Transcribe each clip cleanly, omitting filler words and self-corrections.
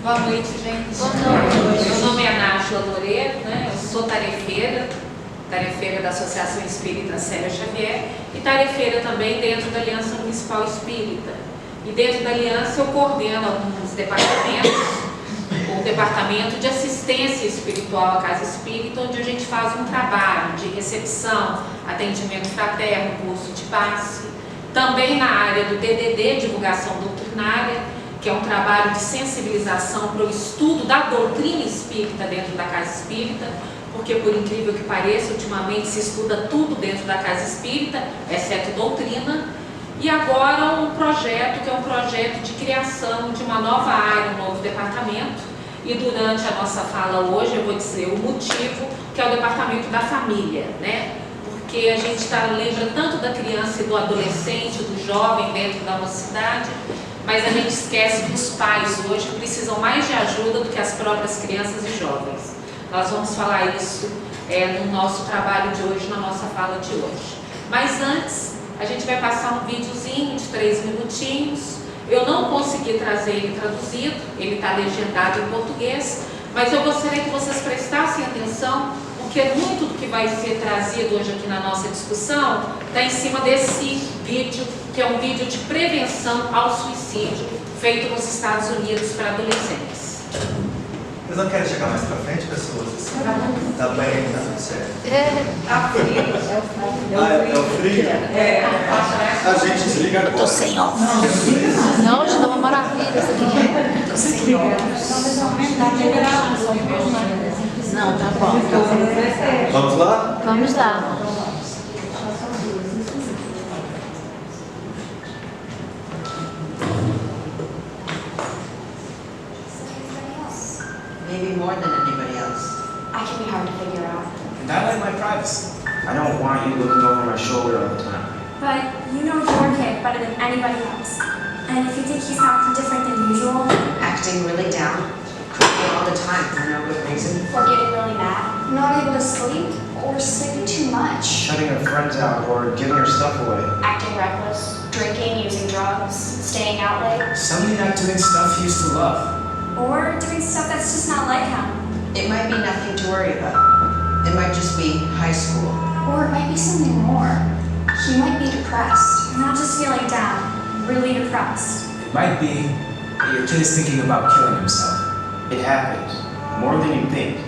Boa noite, gente. Boa noite. Meu nome é Nájila Loureiro, né? Eu sou tarefeira da Associação Espírita Célia Xavier e tarefeira também dentro da Aliança Municipal Espírita. E dentro da Aliança eu coordeno alguns departamentos, o Departamento de Assistência Espiritual à Casa Espírita, onde a gente faz um trabalho de recepção, atendimento fraterno, curso de passe, também na área do DDD, divulgação doutrinária, que é um trabalho de sensibilização para o estudo da doutrina espírita dentro da Casa Espírita, porque, por incrível que pareça, ultimamente se estuda tudo dentro da Casa Espírita, exceto doutrina. E agora um projeto que é um projeto de criação de uma nova área, um novo departamento. E durante a nossa fala hoje eu vou dizer o motivo, que é o departamento da família, né? Porque a gente lembra tanto da criança e do adolescente, do jovem dentro da mocidade, mas a gente esquece que os pais hoje precisam mais de ajuda do que as próprias crianças e jovens. Nós vamos falar isso no nosso trabalho de hoje, na nossa fala de hoje. Mas antes, a gente vai passar um videozinho de 3 minutinhos. Eu não consegui trazer ele traduzido, ele está legendado em português, mas eu gostaria que vocês prestassem atenção, porque muito do que vai ser trazido hoje aqui na nossa discussão está em cima desse vídeo, que é um vídeo de prevenção ao suicídio, feito nos Estados Unidos para adolescentes. Vocês não querem chegar mais pra frente, pessoas? Tá bem, tá tudo certo. Tá frio. É o frio? A gente desliga agora. Tô sem óculos. Não, hoje tá uma maravilha isso aqui. Tô sem óculos. Não, tá bom. Vamos lá? Vamos lá. Maybe more than anybody else. I can be hard to figure out. And I like my privacy. I don't want you looking over my shoulder all the time. But you know your kid better than anybody else. And if you think he's acting different than usual, Acting really down, crying all the time for no good reason. or getting really mad, not able to sleep, or sleeping too much, Shutting her friends out or giving her stuff away. acting reckless, drinking, using drugs, staying out late, Suddenly not doing stuff he used to love. or doing stuff that's just not like him. It might be nothing to worry about. It might just be high school. Or it might be something more. He might be depressed, not just feeling down, really depressed. It might be that your kid is thinking about killing himself. It happens. More than you think.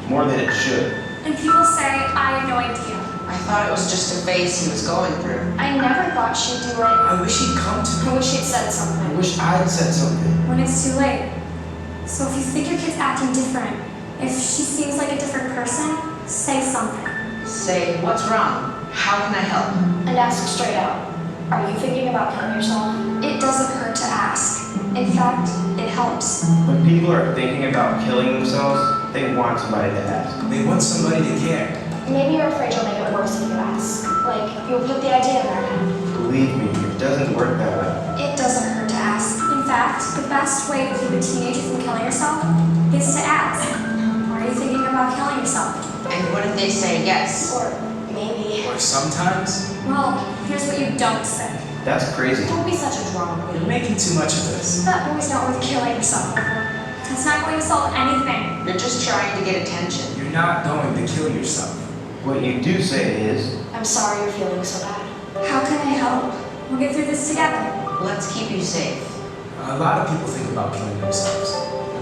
More than it should. And people say, I have no idea. I thought it was just a phase he was going through. I never thought she'd do it. I wish he'd come to me. I wish she'd said I something. wish I'd said something. When it's too late. So if you think your kid's acting different, if she seems like a different person, say something. Say, what's wrong? How can I help? And ask straight out. Are you thinking about killing yourself? It doesn't hurt to ask. In fact, it helps. When people are thinking about killing themselves, they want somebody to ask. They want somebody to care. Maybe you're afraid you'll make it worse if you ask. Like, you'll put the idea in their head. Believe me, it doesn't work that way. It doesn't hurt to ask. In fact, the best way to keep a teenager from killing herself is to ask. Are you thinking about killing yourself? And what if they say yes? Or maybe. Or sometimes, Well, here's what you don't say. That's crazy. Don't be such a drama you're queen. making too much of this. That boy's not worth killing yourself over. It's not going to solve anything. You're just trying to get attention. You're not going to kill yourself. What you do say is, I'm sorry you're feeling so bad. How can I help? We'll get through this together. Let's keep you safe. A lot of people think about killing themselves.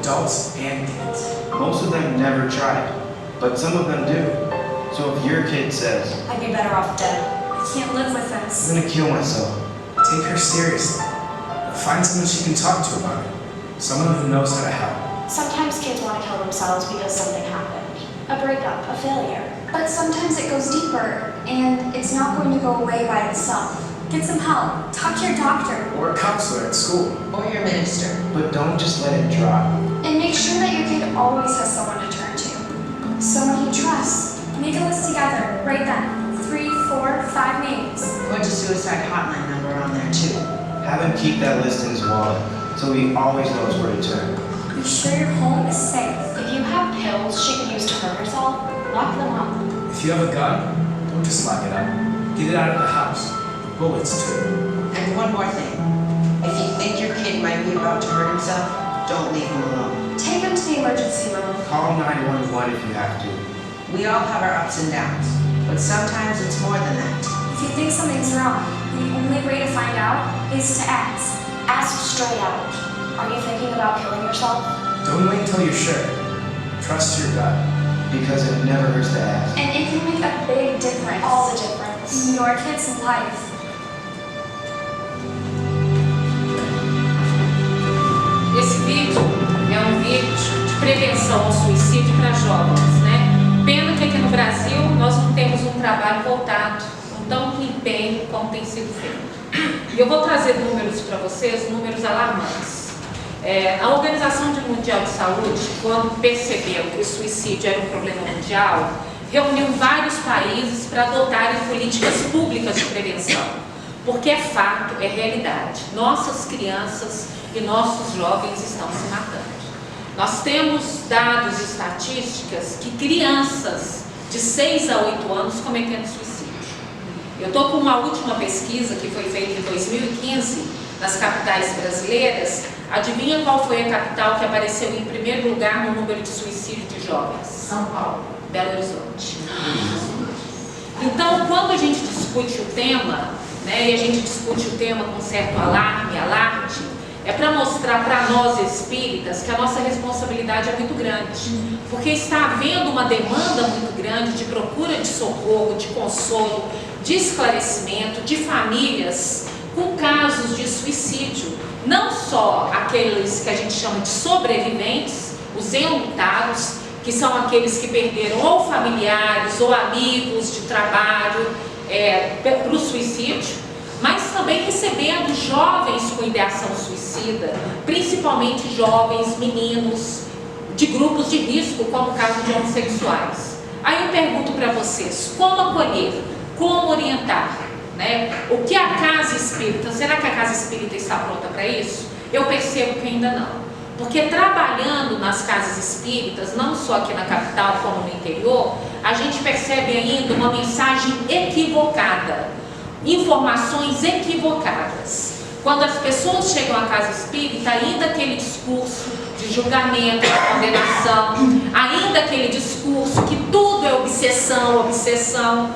Adults and kids. most of them never tried. But some of them do. So if your kid says, I'd be better off dead. I can't live with I'm this. gonna kill myself, Take her seriously. Find someone she can talk to about it. Someone who knows how to help. Sometimes kids want to kill themselves because something happened. A breakup, a failure. But sometimes it goes deeper, and it's not going to go away by itself. Get some help. Talk to your doctor. Or a counselor at school. Or your minister. but don't just let it drop. And make sure that your kid always has someone to turn to. Someone he trusts. Make a list together, right then. 3, 4, 5 names. Put a suicide hotline number on there too. Have him keep that list in his wallet, so he always knows where to turn. Be sure your home is safe. If you have pills she could use to hurt herself, lock them up. If you have a gun, don't just lock it up. Get it out of the house. Bullets too. And one more thing. If you think your kid might be about to hurt himself, Don't leave him alone. Take him to the emergency room. Call 911 if you have to. We all have our ups and downs, but sometimes it's more than that. If you think something's wrong, the only way to find out is to ask. Ask straight out. Are you thinking about killing yourself? Don't wait until you're sure. Trust your gut. Because it never hurts to ask. And it can make a big difference. All the difference. In your kid's life. Esse vídeo é um vídeo de prevenção ao suicídio para jovens, né? Pena que aqui no Brasil nós não temos um trabalho voltado com tanto empenho como tem sido feito. E eu vou trazer números para vocês, números alarmantes. A Organização Mundial de Saúde, quando percebeu que o suicídio era um problema mundial, reuniu vários países para adotarem políticas públicas de prevenção. Porque é fato, é realidade. Nossas crianças e nossos jovens estão se matando. Nós temos dados e estatísticas que crianças de 6 a 8 anos cometendo suicídio. Eu estou com uma última pesquisa que foi feita em 2015 nas capitais brasileiras. Adivinha qual foi a capital que apareceu em primeiro lugar no número de suicídio de jovens? São Paulo. Belo Horizonte. Então, quando a gente discute o tema, né, e a gente discute o tema com certo alarme, alarde, é para mostrar para nós espíritas que a nossa responsabilidade é muito grande, porque está havendo uma demanda muito grande de procura de socorro, de consolo, de esclarecimento, de famílias com casos de suicídio, não só aqueles que a gente chama de sobreviventes, os enlutados, que são aqueles que perderam ou familiares ou amigos de trabalho para o suicídio, mas também recebendo jovens com ideação suicida, principalmente jovens meninos de grupos de risco, como o caso de homossexuais. Aí eu pergunto para vocês, como acolher, como orientar, né? O que a casa espírita, será que a casa espírita está pronta para isso? Eu percebo que ainda não. Porque trabalhando nas casas espíritas, não só aqui na capital como no interior, a gente percebe ainda uma mensagem equivocada, informações equivocadas. Quando as pessoas chegam à casa espírita, ainda aquele discurso de julgamento, de condenação, ainda aquele discurso que tudo é obsessão, obsessão.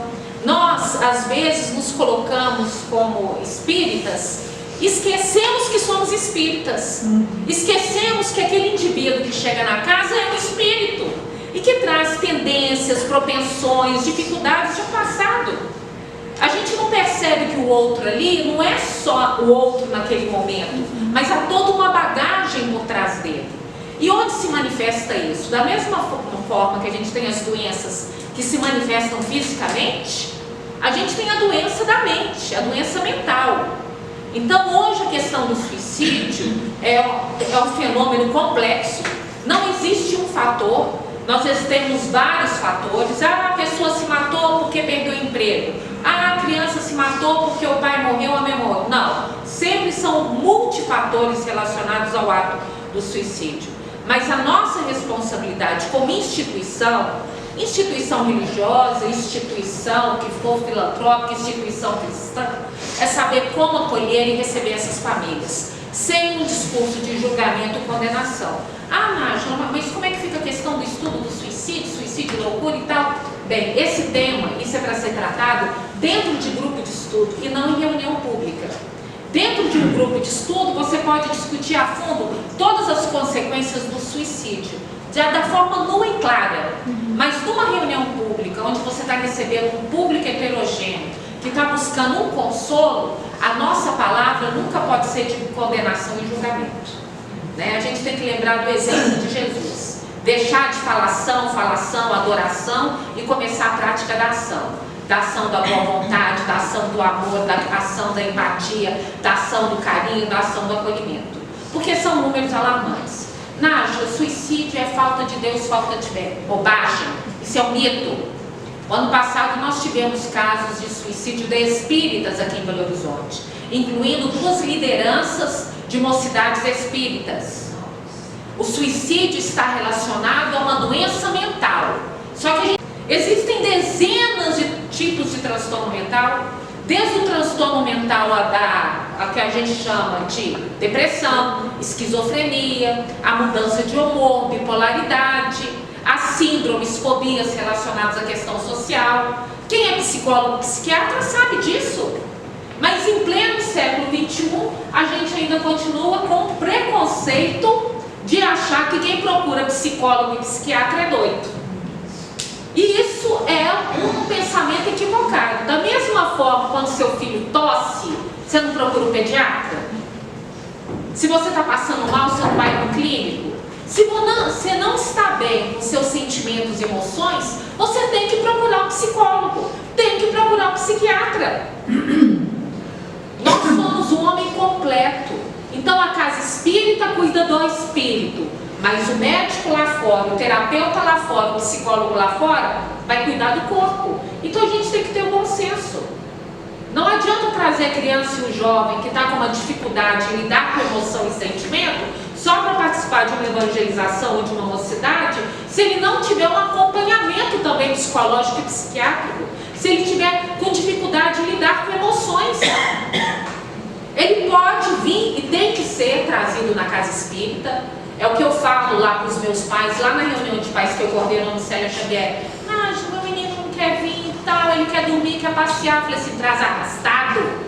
Nós, às vezes, nos colocamos como espíritas, esquecemos que somos espíritas, esquecemos que aquele indivíduo que chega na casa é um espírito e que traz tendências, propensões, dificuldades de um passado. A gente não percebe que o outro ali não é só o outro naquele momento, mas há toda uma bagagem por trás dele. E onde se manifesta isso? Da mesma forma que a gente tem as doenças que se manifestam fisicamente, a gente tem a doença da mente, a doença mental. Então hoje a questão do suicídio é um fenômeno complexo. Não existe um fator, nós temos vários fatores. A pessoa se matou porque perdeu o emprego. A criança se matou porque o pai morreu, a mãe morreu. Não, sempre são multifatores relacionados ao ato do suicídio. Mas a nossa responsabilidade como instituição religiosa, instituição que for filantrópica, instituição cristã, é saber como acolher e receber essas famílias, sem um discurso de julgamento e condenação. Nájila, mas como é que fica a questão do estudo do suicídio, loucura e tal? Bem, esse tema, isso é para ser tratado dentro de grupo de estudo e não em reunião pública. Dentro de um grupo de estudo, você pode discutir a fundo todas as consequências do suicídio, já da forma nua e clara. Mas numa reunião pública, onde você está recebendo um público heterogêneo, que está buscando um consolo, a nossa palavra nunca pode ser de condenação e julgamento. Né? A gente tem que lembrar do exemplo de Jesus. Deixar de falação, adoração e começar a prática da ação. Da ação da boa vontade, da ação do amor, da ação da empatia, da ação do carinho, da ação do acolhimento. Porque são números alarmantes. Nájila, suicídio é falta de Deus, falta de fé. Bobagem. Isso é um mito. O ano passado nós tivemos casos de suicídio de espíritas aqui em Belo Horizonte, incluindo 2 lideranças de mocidades espíritas. O suicídio está relacionado a uma doença mental. Só que existem dezenas de tipos de transtorno mental, desde o transtorno mental a que a gente chama de depressão, esquizofrenia, a mudança de humor, bipolaridade, as síndromes, fobias relacionadas à questão social. Quem é psicólogo, psiquiatra sabe disso. Mas em pleno século XXI, a gente ainda continua com o preconceito de achar que quem procura psicólogo e psiquiatra é doido. E isso é um pensamento equivocado. Da mesma forma, quando seu filho tosse, você não procura um pediatra? Se você está passando mal, você não vai no clínico? Se você não está bem com seus sentimentos e emoções, você tem que procurar um psicólogo, tem que procurar um psiquiatra. Nós somos um homem completo. Então a casa espírita cuida do espírito, mas o médico lá fora, o terapeuta lá fora, o psicólogo lá fora vai cuidar do corpo. Então a gente tem que ter um bom senso. Não adianta trazer a criança e o jovem que está com uma dificuldade em lidar com emoção e sentimento só para participar de uma evangelização ou de uma mocidade, se ele não tiver um acompanhamento também psicológico e psiquiátrico, se ele tiver com dificuldade em lidar com emoções. Ele pode vir e tem que ser trazido na casa espírita. É o que eu falo lá para os meus pais, lá na reunião de pais que eu coordeno no Célia Xavier. Meu menino não quer vir e tal, ele quer dormir, quer passear. Eu falei assim, traz arrastado.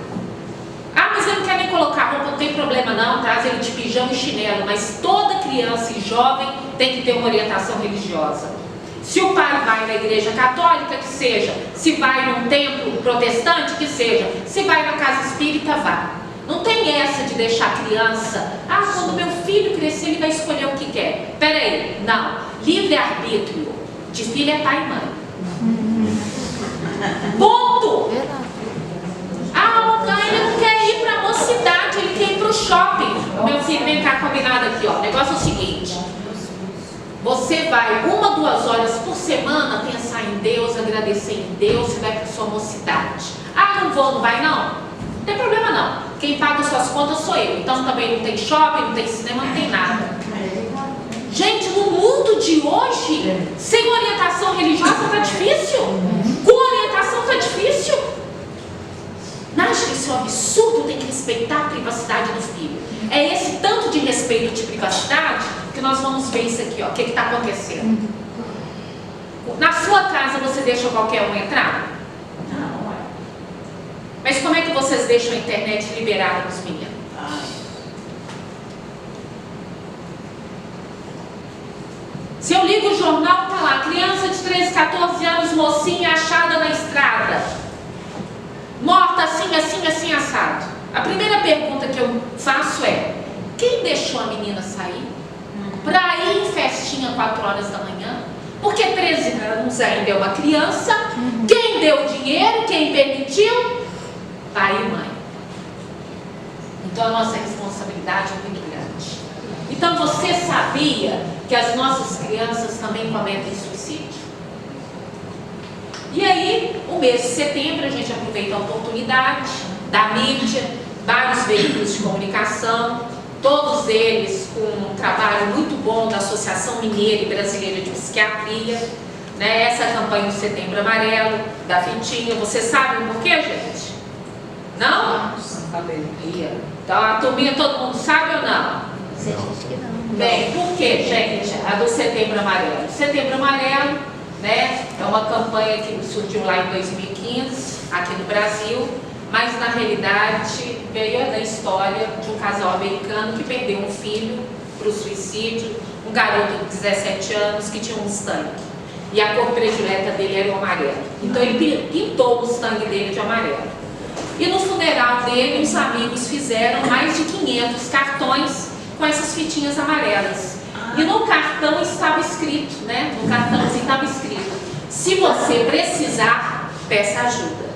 Mas ele não quer nem colocar roupa, não tem problema não, traz ele de pijama e chinelo. Mas toda criança e jovem tem que ter uma orientação religiosa. Se o pai vai na igreja católica, que seja. Se vai num templo protestante, que seja. Se vai na casa espírita, vá. Não tem essa de deixar a criança, quando meu filho crescer ele vai escolher o que quer. Peraí, não. Livre-arbítrio de filho é pai e mãe. Ponto! Ele não quer ir para a mocidade, ele quer ir para o shopping. Meu filho, vem cá, combinado aqui, ó. O negócio é o seguinte: você vai 1 ou 2 horas por semana pensar em Deus, agradecer em Deus, você vai para a sua mocidade. Não vou, não vai não? Não tem problema não. Quem paga suas contas sou eu. Então também não tem shopping, não tem cinema, não tem nada. Gente, no mundo de hoje, sem orientação religiosa está difícil. Com orientação está difícil. Não acho que isso é um absurdo, tem que respeitar a privacidade do filho. É esse tanto de respeito de privacidade que nós vamos ver isso aqui, ó. O que está acontecendo? Na sua casa você deixa qualquer um entrar? Não, é. Mas como é que vocês deixam a internet liberada para os meninos? Se eu ligo o jornal, tá lá, criança de 13, 14 anos, mocinha achada na estrada, morta assim, assado. A primeira pergunta que eu faço é: quem deixou a menina sair? Para ir em festinha 4 horas da manhã? Porque 13 anos ainda é uma criança. Quem deu o dinheiro? Quem permitiu? Pai e mãe. Então a nossa responsabilidade é muito grande. Então você sabia que as nossas crianças também cometem suicídio? E aí, o mês de setembro, a gente aproveita a oportunidade da mídia, vários veículos de comunicação, todos eles com um trabalho muito bom da Associação Mineira e Brasileira de Psiquiatria, né? Essa campanha do Setembro Amarelo, da Fitinha. Vocês sabem por quê, gente? Não? Então a turminha, todo mundo sabe ou não? Bem, por que, gente, a do Setembro Amarelo? Setembro Amarelo, né, é uma campanha que surgiu lá em 2015, aqui no Brasil, mas na realidade veio da história de um casal americano que perdeu um filho para o suicídio, um garoto de 17 anos que tinha um Mustang. E a cor predileta dele era o amarelo. Então ele pintou o Mustang dele de amarelo. E no funeral dele, os amigos fizeram mais de 500 cartões com essas fitinhas amarelas. E no cartão estava escrito, né? No cartãozinho estava escrito: se você precisar, peça ajuda.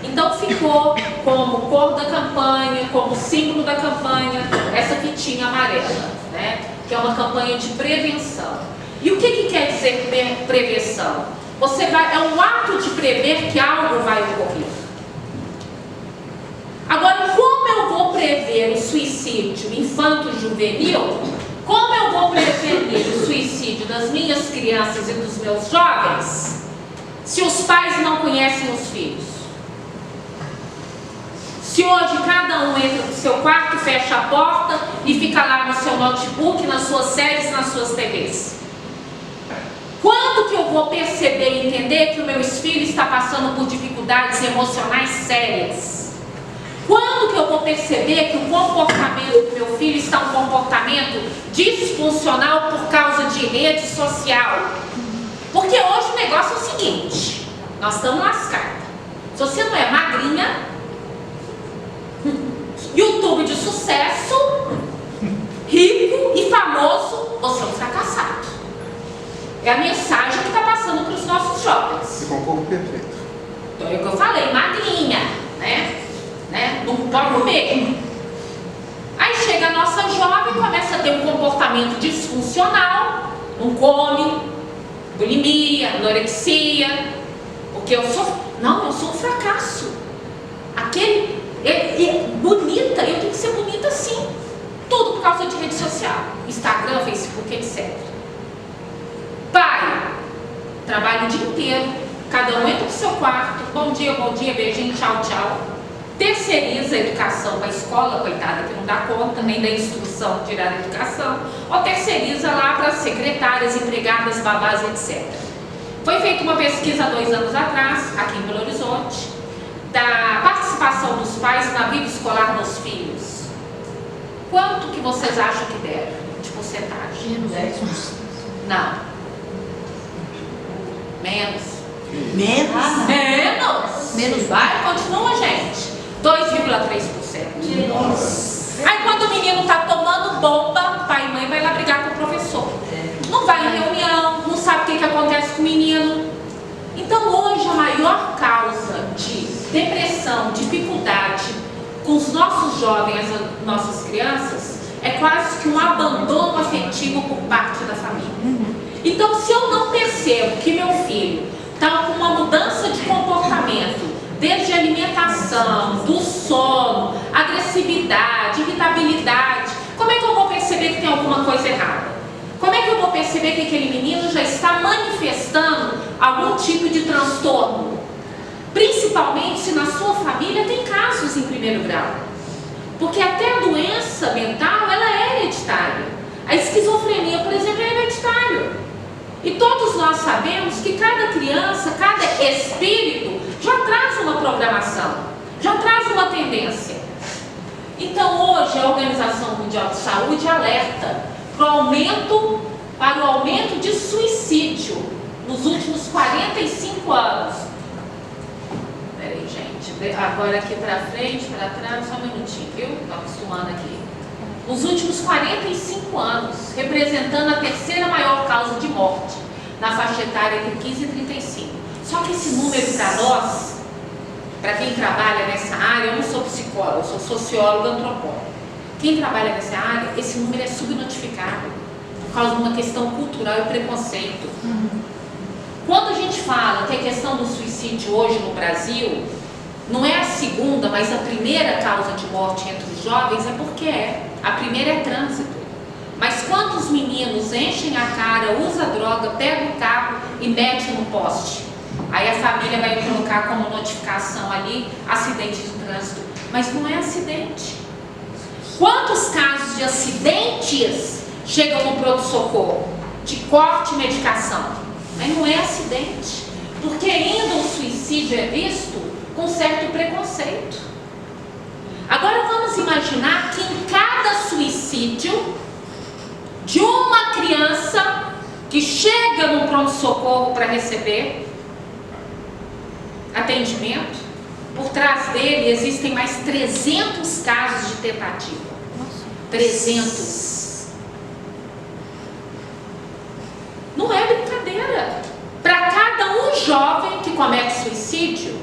Então ficou como cor da campanha, como símbolo da campanha, essa fitinha amarela, né? Que é uma campanha de prevenção. E o que quer dizer prevenção? É um ato de prever que algo vai ocorrer. Agora, como eu vou prever o suicídio infanto-juvenil? Como eu vou prevenir o suicídio das minhas crianças e dos meus jovens se os pais não conhecem os filhos? Se hoje cada um entra no seu quarto, fecha a porta e fica lá no seu notebook, nas suas séries, nas suas TVs. Quando que eu vou perceber e entender que o meu filho está passando por dificuldades emocionais sérias? Quando que eu vou perceber que o comportamento do meu filho está um comportamento disfuncional por causa de rede social? Porque hoje o negócio é o seguinte, nós estamos lascados. Se você não é magrinha, YouTube de sucesso, rico e famoso, você é um fracassado. É a mensagem que está passando para os nossos jovens. E com o corpo perfeito. Então é o que eu falei, magrinha, né? Não pode comer. Aí chega a nossa jovem e começa a ter um comportamento disfuncional, não come, bulimia, anorexia, porque eu sou um fracasso. Bonita, eu tenho que ser bonita sim. Tudo por causa de rede social, Instagram, Facebook, etc. Pai, trabalha o dia inteiro, cada um entra no seu quarto, bom dia, beijinho, tchau, tchau. Terceiriza a educação para a escola, coitada, que não dá conta nem da instrução de tirar a educação, ou terceiriza lá para as secretárias, empregadas, babás, etc. Foi feita uma pesquisa há 2 anos atrás, aqui em Belo Horizonte, da participação dos pais na vida escolar dos filhos. Quanto que vocês acham que deram de porcentagem? 10%. Não. Menos. Menos. Vai, continua, gente. 2,3%. Nossa. Aí quando o menino está tomando bomba, pai e mãe vai lá brigar com o professor. Não vai em reunião, não sabe o que acontece com o menino. Então hoje a maior causa de depressão, dificuldade com os nossos jovens, as nossas crianças, é quase que um abandono afetivo por parte da família. Então se eu não percebo que meu filho está com uma mudança de comportamento, desde a alimentação, do sono, agressividade, irritabilidade, como é que eu vou perceber que tem alguma coisa errada? Como é que eu vou perceber que aquele menino já está manifestando algum tipo de transtorno? Principalmente se na sua família tem casos em primeiro grau. Porque até a doença mental, ela é hereditária. A esquizofrenia, por exemplo, é hereditária. E todos nós sabemos que cada criança, cada espírito já traz uma programação, já traz uma tendência. Então hoje a Organização Mundial de Saúde alerta para o aumento de suicídio nos últimos 45 anos. Peraí, gente, agora aqui para frente, para trás, só um minutinho, viu? Estou acostumando aqui. Nos últimos 45 anos, representando a terceira maior causa de morte na faixa etária entre 15 e 35. Só que esse número para nós, para quem trabalha nessa área, eu não sou psicóloga, eu sou socióloga, antropóloga. Quem trabalha nessa área, esse número é subnotificado por causa de uma questão cultural e preconceito. Quando a gente fala que a questão do suicídio hoje no Brasil não é a segunda, mas a primeira causa de morte entre os jovens, é porque é. A primeira é trânsito. Mas quantos meninos enchem a cara, usa droga, pega o carro e mete no poste? Aí a família vai colocar como notificação ali, acidente de trânsito. Mas não é acidente. Quantos casos de acidentes chegam no pronto-socorro? De corte e medicação. Mas não é acidente. Porque ainda o suicídio é visto com certo preconceito. Agora vamos imaginar que em cada suicídio de uma criança que chega no pronto-socorro para receber atendimento, por trás dele existem mais 300 casos de tentativa. 300. Não é brincadeira. Para cada um jovem que comete suicídio,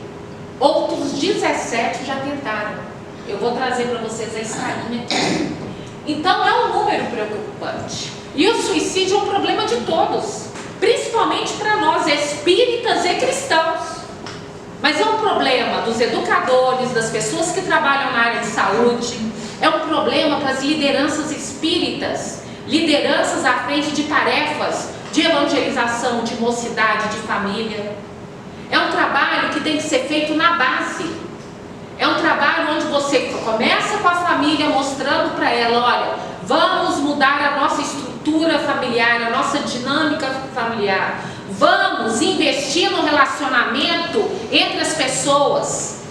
outros 17 já tentaram. Eu vou trazer para vocês a estarinha aqui. Então é um número preocupante. E o suicídio é um problema de todos, principalmente para nós espíritas e cristãos. Mas é um problema dos educadores, das pessoas que trabalham na área de saúde, é um problema para as lideranças espíritas, lideranças à frente de tarefas de evangelização, de mocidade, de família. É um trabalho que tem que ser feito na base. É um trabalho onde você começa com a família mostrando para ela, olha, vamos mudar a nossa estrutura familiar, a nossa dinâmica familiar. Vamos investir no relacionamento entre as pessoas.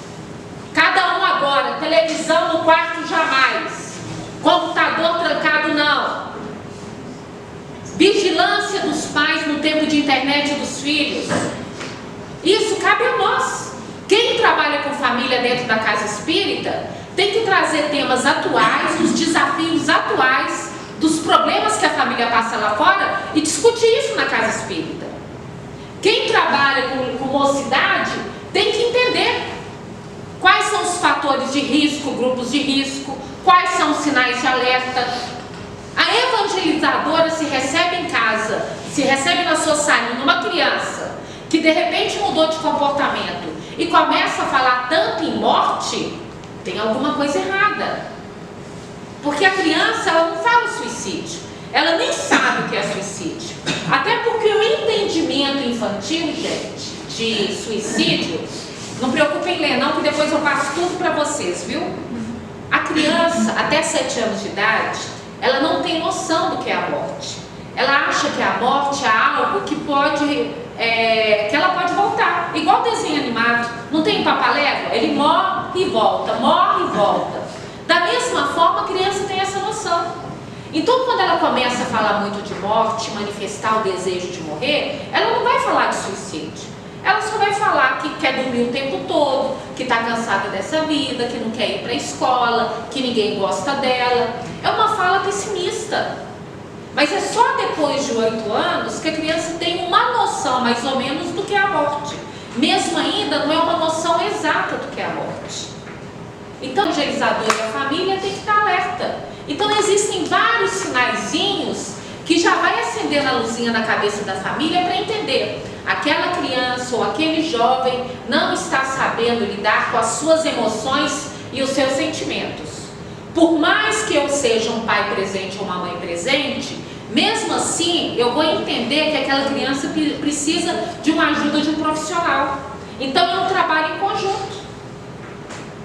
Cada um agora, televisão no quarto jamais. Computador trancado não. Vigilância dos pais no tempo de internet dos filhos. Isso cabe a nós. Quem trabalha com família dentro da casa espírita tem que trazer temas atuais, dos desafios atuais, dos problemas que a família passa lá fora e discutir isso na casa espírita. Quem trabalha com mocidade tem que entender quais são os fatores de risco, grupos de risco, quais são os sinais de alerta. A evangelizadora se recebe em casa, se recebe na sua salinha uma criança que de repente mudou de comportamento e começa a falar tanto em morte, tem alguma coisa errada. Porque a criança, ela não fala suicídio, ela nem sabe o que é suicídio. Até porque o entendimento infantil, gente, de suicídio, não preocupem em ler não, que depois eu passo tudo para vocês, viu? A criança, até 7 anos de idade, ela não tem noção do que é a morte. Ela acha que a morte é algo que pode, que ela pode voltar. Igual desenho animado. Não tem Papalégua? Ele morre e volta, morre e volta. Da mesma forma, a criança tem essa noção. Então, quando ela começa a falar muito de morte, manifestar o desejo de morrer, ela não vai falar de suicídio. Ela só vai falar que quer dormir o tempo todo, que está cansada dessa vida, que não quer ir para a escola, que ninguém gosta dela. É uma fala pessimista. Mas é só depois de 8 anos que a criança tem uma noção mais ou menos do que é a morte. Mesmo ainda não é uma noção exata do que é a morte. Então, o evangelizador e a família tem que estar alerta. Então, existem vários sinaizinhos que já vai acender a luzinha na cabeça da família para entender. Aquela criança ou aquele jovem não está sabendo lidar com as suas emoções e os seus sentimentos. Por mais que eu seja um pai presente ou uma mãe presente, mesmo assim eu vou entender que aquela criança precisa de uma ajuda de um profissional. Então é um trabalho em conjunto.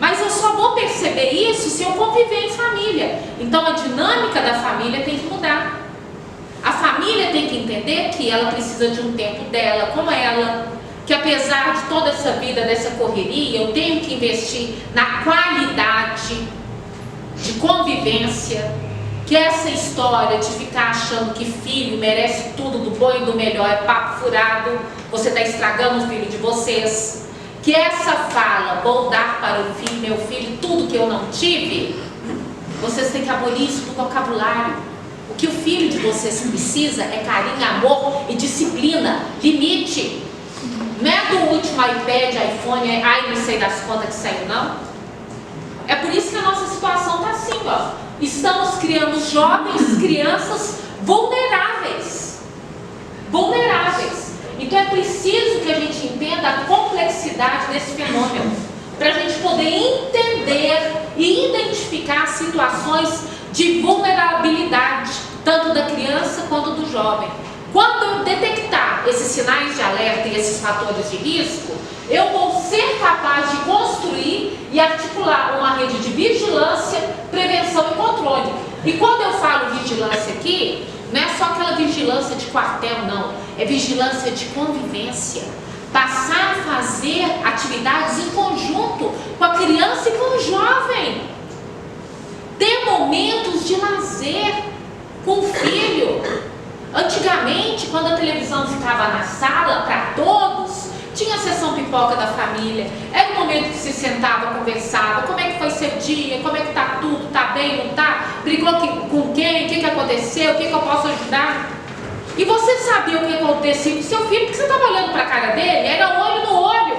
Mas eu só vou perceber isso se eu conviver em família. Então a dinâmica da família tem que mudar. A família tem que entender que ela precisa de um tempo dela, com ela, que apesar de toda essa vida, dessa correria, eu tenho que investir na qualidade de convivência, que essa história de ficar achando que filho merece tudo do bom e do melhor é papo furado, você está estragando o filho de vocês, que essa fala, vou dar para o filho, meu filho, tudo que eu não tive, vocês têm que abolir isso do vocabulário. O que o filho de vocês precisa é carinho, amor e disciplina, limite. Não é do último iPad, iPhone, ai não sei das contas que saiu não. É por isso que a nossa situação está assim, ó. Estamos criando jovens, crianças vulneráveis. Vulneráveis. Então é preciso que a gente entenda a complexidade desse fenômeno, para a gente poder entender e identificar situações de vulnerabilidade, tanto da criança quanto do jovem. Quando eu detectar esses sinais de alerta e esses fatores de risco, eu vou ser capaz de construir e articular uma rede de vigilância, prevenção e controle. E quando eu falo vigilância aqui, não é só aquela vigilância de quartel, não. É vigilância de convivência. Passar a fazer atividades em conjunto com a criança e com o jovem. Ter momentos de lazer com o filho. Antigamente, quando a televisão ficava na sala para todos, tinha a sessão pipoca da família, era o momento que se sentava, conversava, como é que foi seu dia, como é que tá tudo, tá bem, não tá, brigou com quem, o que aconteceu, o que eu posso ajudar. E você sabia o que acontecia com seu filho, porque você estava olhando para a cara dele, era olho no olho.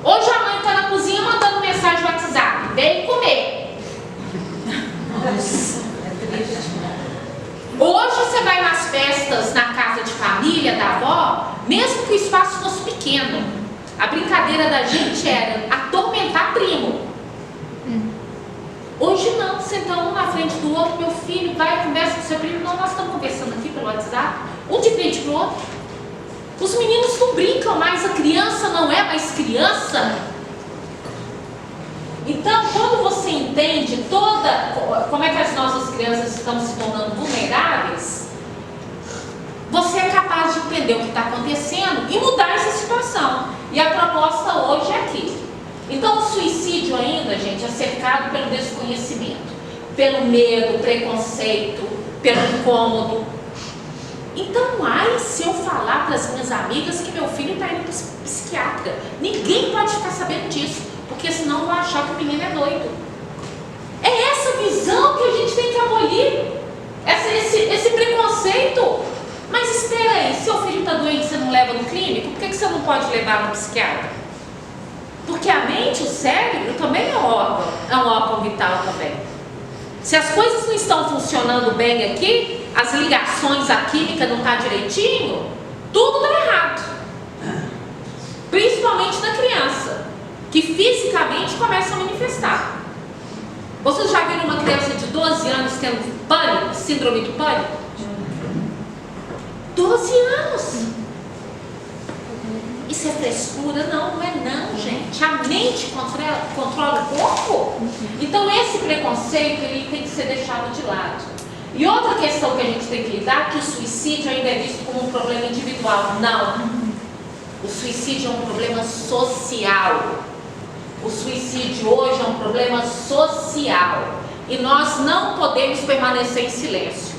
Hoje a mãe está na cozinha mandando mensagem no WhatsApp, vem comer. Hoje você vai nas festas na casa de família da avó, mesmo que o espaço fosse pequeno, a brincadeira da gente era atormentar primo. Hoje não, senta um na frente do outro, meu filho vai e conversa com seu primo, não, nós estamos conversando aqui pelo WhatsApp, um de frente para o outro. Os meninos não brincam mais, a criança não é mais criança. Então, quando você entende como é que as nossas crianças estão se tornando vulneráveis, você é capaz de entender o que está acontecendo e mudar essa situação. E a proposta hoje é aqui. Então, o suicídio ainda, gente, é cercado pelo desconhecimento, pelo medo, preconceito, pelo incômodo. Então, ai, se eu falar para as minhas amigas que meu filho está indo para o psiquiatra, ninguém pode ficar sabendo disso, porque senão vão achar que o menino é doido. É essa visão que a gente tem que abolir, esse preconceito. Mas espera aí, seu filho está doente e você não leva no clínico, por que você não pode levar no psiquiatra? Porque a mente, o cérebro, também é um órgão vital também. Se as coisas não estão funcionando bem aqui, as ligações, a química não está direitinho, tudo está errado. Principalmente na criança, que fisicamente começa a manifestar. Vocês já viram uma criança de 12 anos tendo pânico, síndrome do pânico? 12 anos! Isso é frescura? Não é não, gente. A mente controla o corpo. Então esse preconceito ele tem que ser deixado de lado. E outra questão que a gente tem que lidar é que o suicídio ainda é visto como um problema individual. Não. O suicídio é um problema social. O suicídio hoje é um problema social. E nós não podemos permanecer em silêncio.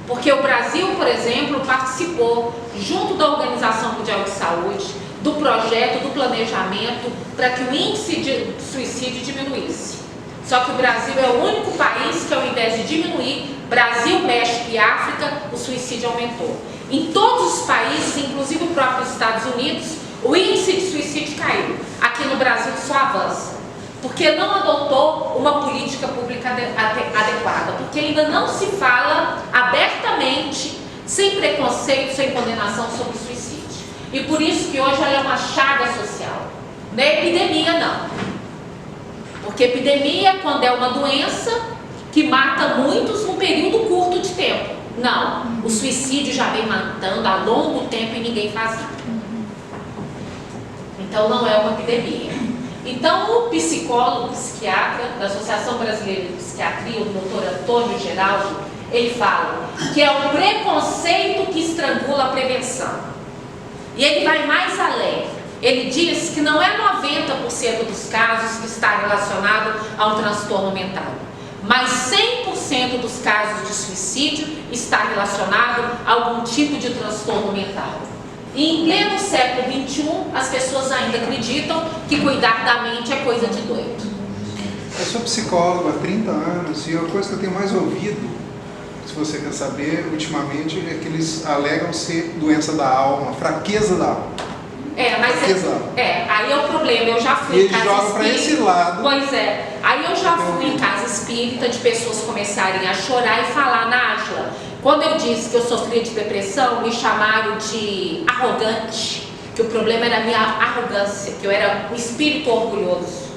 Porque o Brasil, por exemplo, participou, junto da Organização Mundial de Saúde, do projeto, do planejamento, para que o índice de suicídio diminuísse. Só que o Brasil é o único país que, ao invés de diminuir, Brasil, México e África, o suicídio aumentou. Em todos os países, inclusive o próprio Estados Unidos, o índice de suicídio caiu. Aqui no Brasil só avança. Porque não adotou uma política pública adequada, porque ainda não se fala abertamente, sem preconceito, sem condenação sobre o suicídio. E por isso que hoje ela é uma chaga social. Não é epidemia, não. Porque epidemia é quando é uma doença que mata muitos num período curto de tempo. Não, o suicídio já vem matando há longo tempo e ninguém faz nada. Então não é uma epidemia. Então, o psicólogo, psiquiatra da Associação Brasileira de Psiquiatria, o Dr. Antônio Geraldo, ele fala que é o preconceito que estrangula a prevenção. E ele vai mais além. Ele diz que não é 90% dos casos que está relacionado a um transtorno mental, mas 100% dos casos de suicídio está relacionado a algum tipo de transtorno mental. E em pleno século XXI, as pessoas ainda acreditam que cuidar da mente é coisa de doido. Eu sou psicólogo há 30 anos e a coisa que eu tenho mais ouvido, se você quer saber, ultimamente, é que eles alegam ser doença da alma, fraqueza da alma. Aí é o problema. Eu já fui em casa espírita. Eles jogam para esse lado. Pois é. Aí eu já fui em casa espírita de pessoas começarem a chorar e falar, Nájila, quando eu disse que eu sofria de depressão, me chamaram de arrogante, que o problema era a minha arrogância, que eu era um espírito orgulhoso.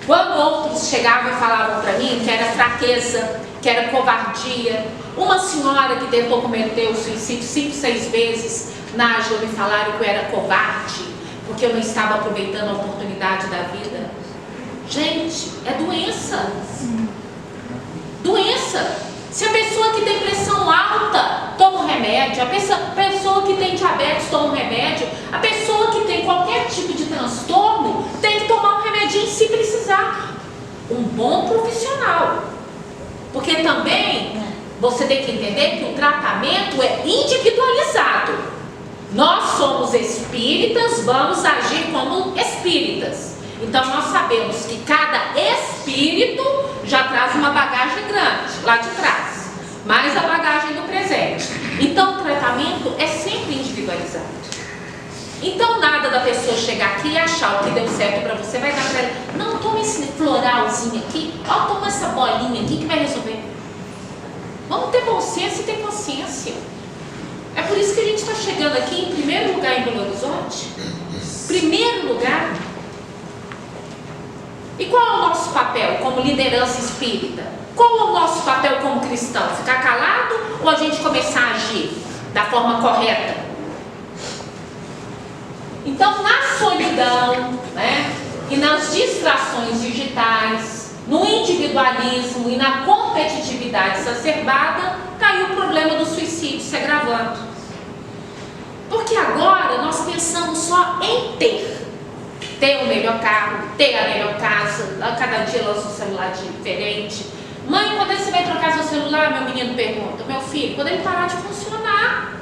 Quando outros chegavam e falavam para mim que era fraqueza, que era covardia, uma senhora que tentou cometer o suicídio 5, 6 vezes, Nájila, me falaram que eu era covarde, porque eu não estava aproveitando a oportunidade da vida. Gente, é doença. Doença. Se a pessoa que tem pressão alta toma um remédio, a pessoa que tem diabetes toma um remédio, a pessoa que tem qualquer tipo de transtorno tem que tomar um remedinho se precisar. Um bom profissional. Porque também você tem que entender que o tratamento é individualizado. Nós somos espíritas, vamos agir como espíritas. Então nós sabemos que cada espírito já traz uma bagagem grande lá de trás, mais a bagagem do presente. Então o tratamento é sempre individualizado. Então nada da pessoa chegar aqui e achar o que deu certo para você, vai dar para ela, não, toma esse floralzinho aqui, ó, toma essa bolinha aqui que vai resolver. Vamos ter bom senso e ter consciência. É por isso que a gente está chegando aqui em primeiro lugar em Belo Horizonte. Primeiro lugar. E qual é o nosso papel como liderança espírita? Qual é o nosso papel como cristão? Ficar calado ou a gente começar a agir da forma correta? Então, na solidão, né? e nas distrações digitais, no individualismo e na competitividade exacerbada, caiu o problema do suicídio se agravando. Porque agora nós pensamos só em ter o melhor carro, ter a melhor casa, a cada dia lança um celular diferente. Mãe, quando você vai trocar seu celular, meu menino pergunta, meu filho, quando ele parar de funcionar,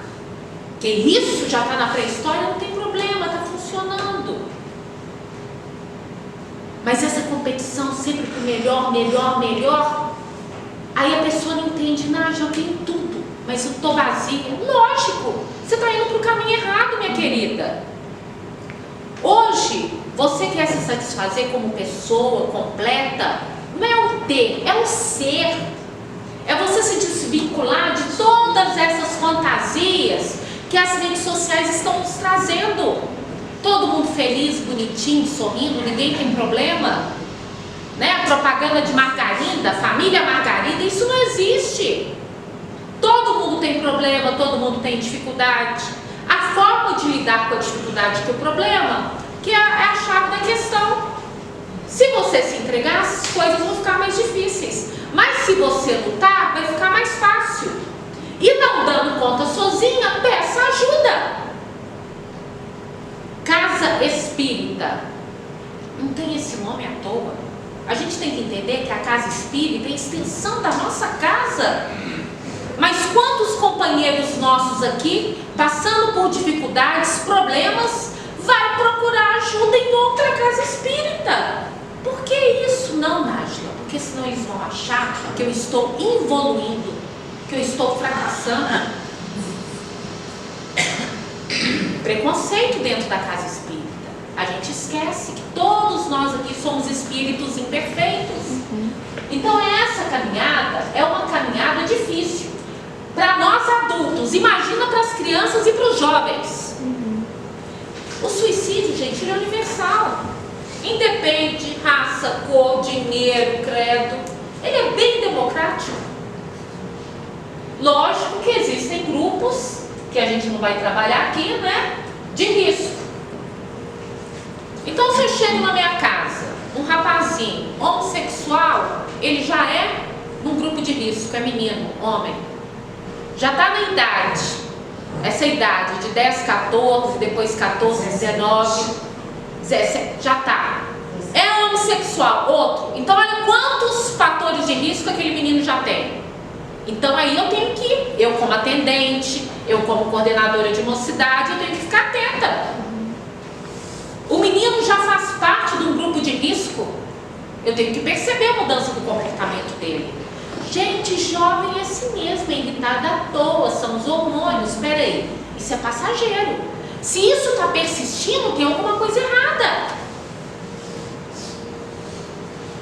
que isso já está na pré-história, não tem problema, está funcionando. Mas essa competição sempre para o melhor, aí a pessoa não entende nada, já tenho tudo, mas eu estou vazia. Lógico, você está indo para o caminho errado, minha querida. Hoje, você quer se satisfazer como pessoa completa, não é o ter, é o ser. É você se desvincular de todas essas fantasias que as redes sociais estão nos trazendo. Todo mundo feliz, bonitinho, sorrindo, ninguém tem problema, né? A propaganda de margarida, família margarida, isso não existe. Todo mundo tem problema, todo mundo tem dificuldade. A forma de lidar com a dificuldade que é o problema, que é a chave da questão. Se você se entregar, as coisas vão ficar mais difíceis. Mas se você lutar, vai ficar mais fácil. E não dando conta sozinha, peça ajuda. Casa espírita. Não tem esse nome à toa. A gente tem que entender que a casa espírita é a extensão da nossa casa. Mas quantos companheiros nossos aqui, passando por dificuldades, problemas, vai procurar ajuda em outra casa espírita? Por que isso? Não, Nájila, porque senão eles vão achar que eu estou evoluindo, que eu estou fracassando. Preconceito dentro da casa espírita. A gente esquece que todos nós aqui somos espíritos imperfeitos. Então essa caminhada é uma caminhada difícil. Para nós adultos, imagina para as crianças e para os jovens. O suicídio, gente, ele é universal. Independe raça, cor, dinheiro, credo. Ele é bem democrático. Lógico que existem grupos que a gente não vai trabalhar aqui, né? De risco. Então, se eu chego na minha casa, um rapazinho homossexual, ele já é num grupo de risco, é menino, homem. Já está na idade, essa idade de 10, 14, depois 14, 19, 17, já está. É homossexual, outro. Então, olha quantos fatores de risco aquele menino já tem. Então, aí eu tenho que, eu como atendente, eu como coordenadora de mocidade, eu tenho que ficar atenta. O menino já faz parte de um grupo de risco, eu tenho que perceber a mudança do comportamento dele. Gente, jovem é assim mesmo, é irritada à toa, são os hormônios. Espera aí, isso é passageiro. Se isso está persistindo, tem alguma coisa errada.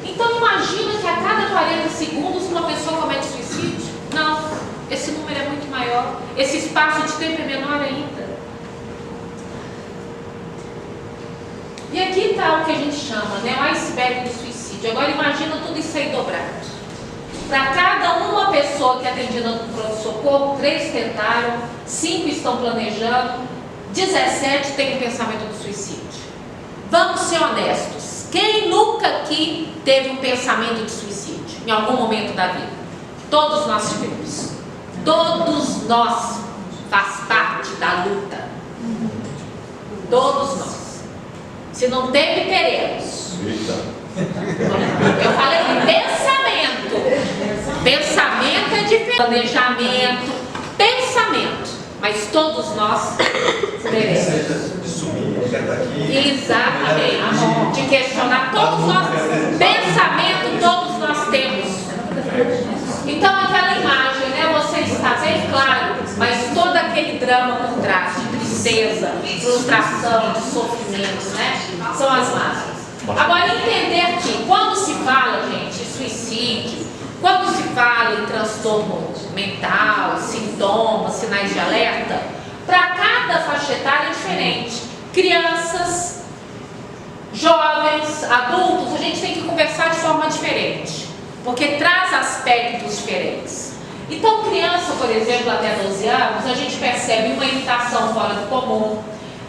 Então imagina que a cada 40 segundos uma pessoa comete suicídio. Não, esse número é muito maior. Esse espaço de tempo é menor ainda. E aqui está o que a gente chama, né, o iceberg do suicídio. Agora imagina tudo isso aí dobrado. Para cada uma pessoa que é atendida no pronto-socorro, 3 tentaram, 5 estão planejando, 17 têm o pensamento do suicídio. Vamos ser honestos. Quem nunca aqui teve um pensamento de suicídio em algum momento da vida? Todos nós tivemos. Todos nós. Faz parte da luta. Todos nós. Se não teve, teremos. Eu falei de pensamento. Pensamento é diferente. Planejamento, pensamento. Mas todos nós teremos. Exatamente. De questionar todos nós. Pensamento todos nós temos. Então aquela imagem, né? Você está bem claro, mas todo aquele drama por trás, de tristeza, frustração, de sofrimento, né? São as máscaras. Agora entender que quando se fala, gente, em suicídio, quando se fala em transtorno mental, sintomas, sinais de alerta, para cada faixa etária é diferente. Crianças, jovens, adultos, a gente tem que conversar de forma diferente, porque traz aspectos diferentes. Então, criança, por exemplo, até 12 anos, a gente percebe uma irritação fora do comum,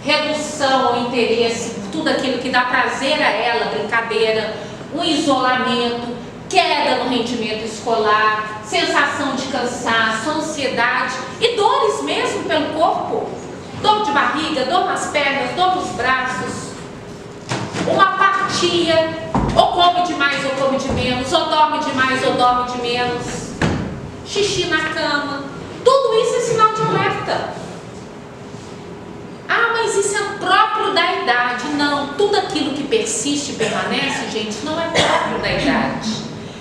redução ao interesse tudo aquilo que dá prazer a ela, brincadeira, um isolamento, queda no rendimento escolar, sensação de cansaço, ansiedade e dores mesmo pelo corpo, dor de barriga, dor nas pernas, dor nos braços, uma apatia, ou come demais ou come de menos, ou dorme demais ou dorme de menos, xixi na cama, tudo isso é sinal de alerta. Ah, mas isso é próprio da idade. Não, tudo aquilo que persiste e permanece, gente, não é próprio da idade.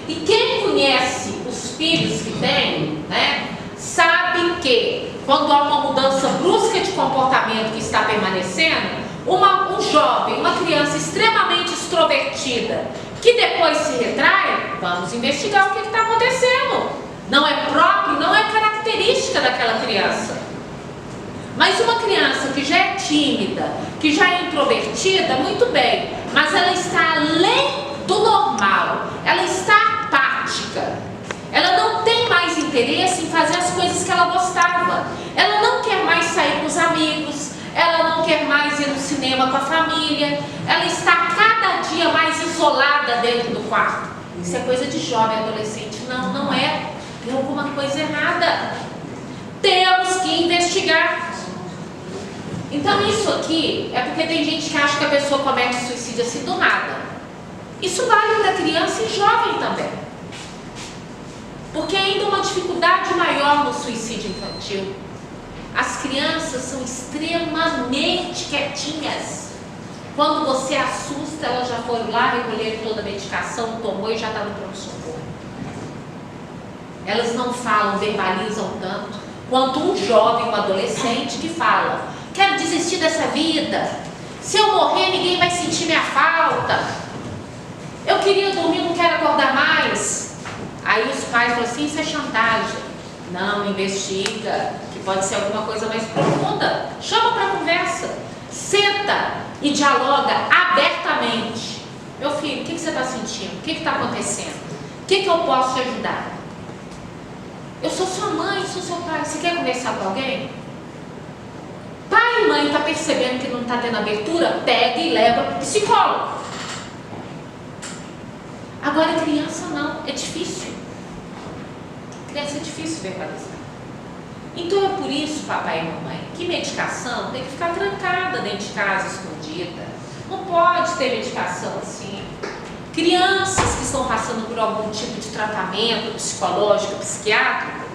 E quem conhece os filhos que tem, né, sabe que quando há uma mudança brusca de comportamento que está permanecendo, um jovem, uma criança extremamente extrovertida, que depois se retrai, vamos investigar o que está acontecendo. Não é próprio, não é característica daquela criança. Mas uma criança que já é tímida, que já é introvertida, muito bem, mas ela está além do normal, ela está apática, ela não tem mais interesse em fazer as coisas que ela gostava, ela não quer mais sair com os amigos, ela não quer mais ir no cinema com a família, ela está cada dia mais isolada dentro do quarto. Isso é coisa de jovem, adolescente. Não, não é. Tem alguma coisa errada. Temos que investigar. Então isso aqui é porque tem gente que acha que a pessoa comete suicídio assim do nada. Isso vale para criança e jovem também. Porque ainda uma dificuldade maior no suicídio infantil. As crianças são extremamente quietinhas. Quando você assusta, elas já foram lá recolher toda a medicação, tomou e já está no pronto-socorro. Elas não falam, verbalizam tanto quanto um jovem, um adolescente que fala: quero desistir dessa vida, se eu morrer ninguém vai sentir minha falta, eu queria dormir, não quero acordar mais. Aí os pais falam assim: isso é chantagem. Não, investiga, que pode ser alguma coisa mais profunda. Chama para conversa, senta e dialoga abertamente. Meu filho, o que você está sentindo? O que está acontecendo? O que eu posso te ajudar? Eu sou sua mãe, sou seu pai. Você quer conversar com alguém? Pai e mãe está percebendo que não está tendo abertura? Pega e leva para o psicólogo. Agora criança não, é difícil. Criança é difícil verbalizar. Então é por isso, papai e mamãe, que medicação tem que ficar trancada dentro de casa, escondida. Não pode ter medicação assim. Crianças que estão passando por algum tipo de tratamento psicológico, psiquiátrico,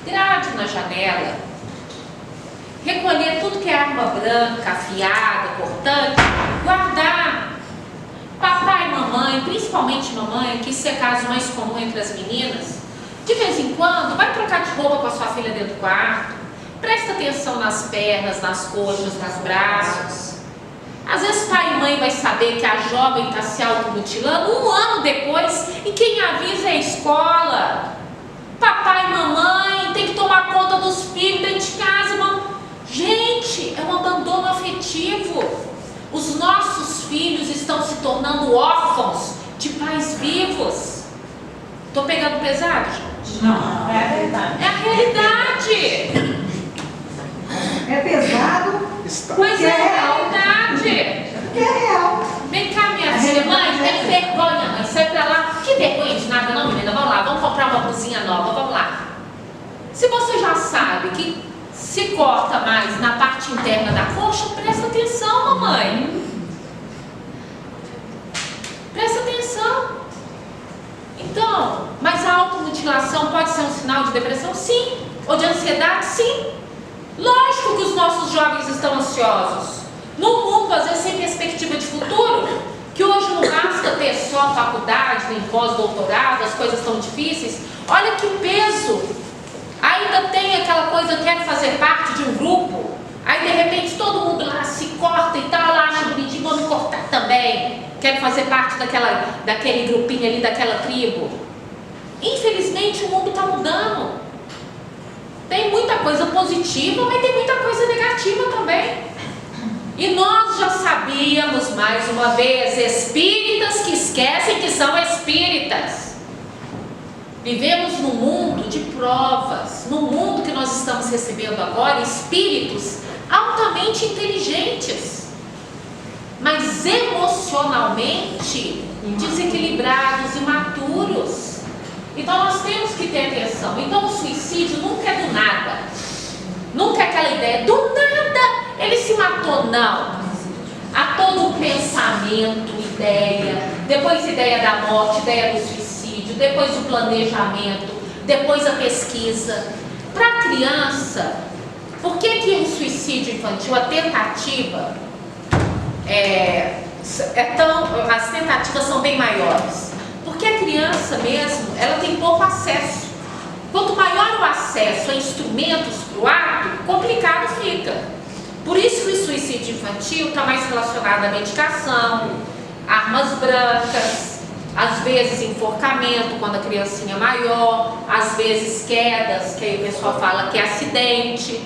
grade na janela. Recolher tudo que é arma branca, afiada, cortante, guardar. Papai e mamãe, principalmente mamãe, que isso é caso mais comum entre as meninas, de vez em quando, vai trocar de roupa com a sua filha dentro do quarto, presta atenção nas pernas, nas coxas, nos braços. Às vezes pai e mãe vai saber que a jovem está se automutilando 1 ano depois, e quem avisa é a escola. Papai e mamãe tem que tomar conta dos filhos dentro de casa, irmão. Gente, é um abandono afetivo. Os nossos filhos estão se tornando órfãos de pais vivos. Estou pegando pesado, gente? Não, é a verdade. É a realidade. É pesado, Mas é a realidade. porque é real. Vem cá, minha filha. Mãe, tem vergonha, mãe. Sai pra lá. Que vergonha de nada, não, menina. Vamos lá, vamos comprar uma blusinha nova. Vamos lá. Se você já sabe que se corta mais na parte interna da coxa, presta atenção, mamãe. Presta atenção. Então, mas a automutilação pode ser um sinal de depressão? Sim. Ou de ansiedade? Sim. Lógico que os nossos jovens estão ansiosos. Num mundo, às vezes, sem perspectiva de futuro, que hoje não basta ter só faculdade, nem pós-doutorado, as coisas estão difíceis. Olha que peso. Ainda tem aquela coisa, eu quero fazer parte de um grupo. Aí, de repente, todo mundo lá se corta e tal, lá acha bonitinho, vou me cortar também. Quero fazer parte daquele grupinho ali, daquela tribo. Infelizmente, o mundo está mudando. Tem muita coisa positiva, mas tem muita coisa negativa também. E nós já sabíamos, mais uma vez, espíritas que esquecem que são espíritas. Vivemos num mundo de provas, num mundo que nós estamos recebendo agora espíritos altamente inteligentes. mas emocionalmente desequilibrados, imaturos. Então nós temos que ter atenção. Então o suicídio nunca é do nada. Nunca é aquela ideia, do nada ele se matou, não. Há todo um pensamento, ideia, depois ideia da morte, ideia do suicídio, depois o planejamento, depois a pesquisa. Para a criança, por que o suicídio infantil, a tentativa, as tentativas são bem maiores? Porque a criança mesmo, ela tem pouco acesso. Quanto maior o acesso a instrumentos para o ato, complicado fica. Por isso que o suicídio infantil está mais relacionado à medicação, armas brancas, às vezes enforcamento quando a criancinha é maior, às vezes quedas, que aí o pessoal fala que é acidente,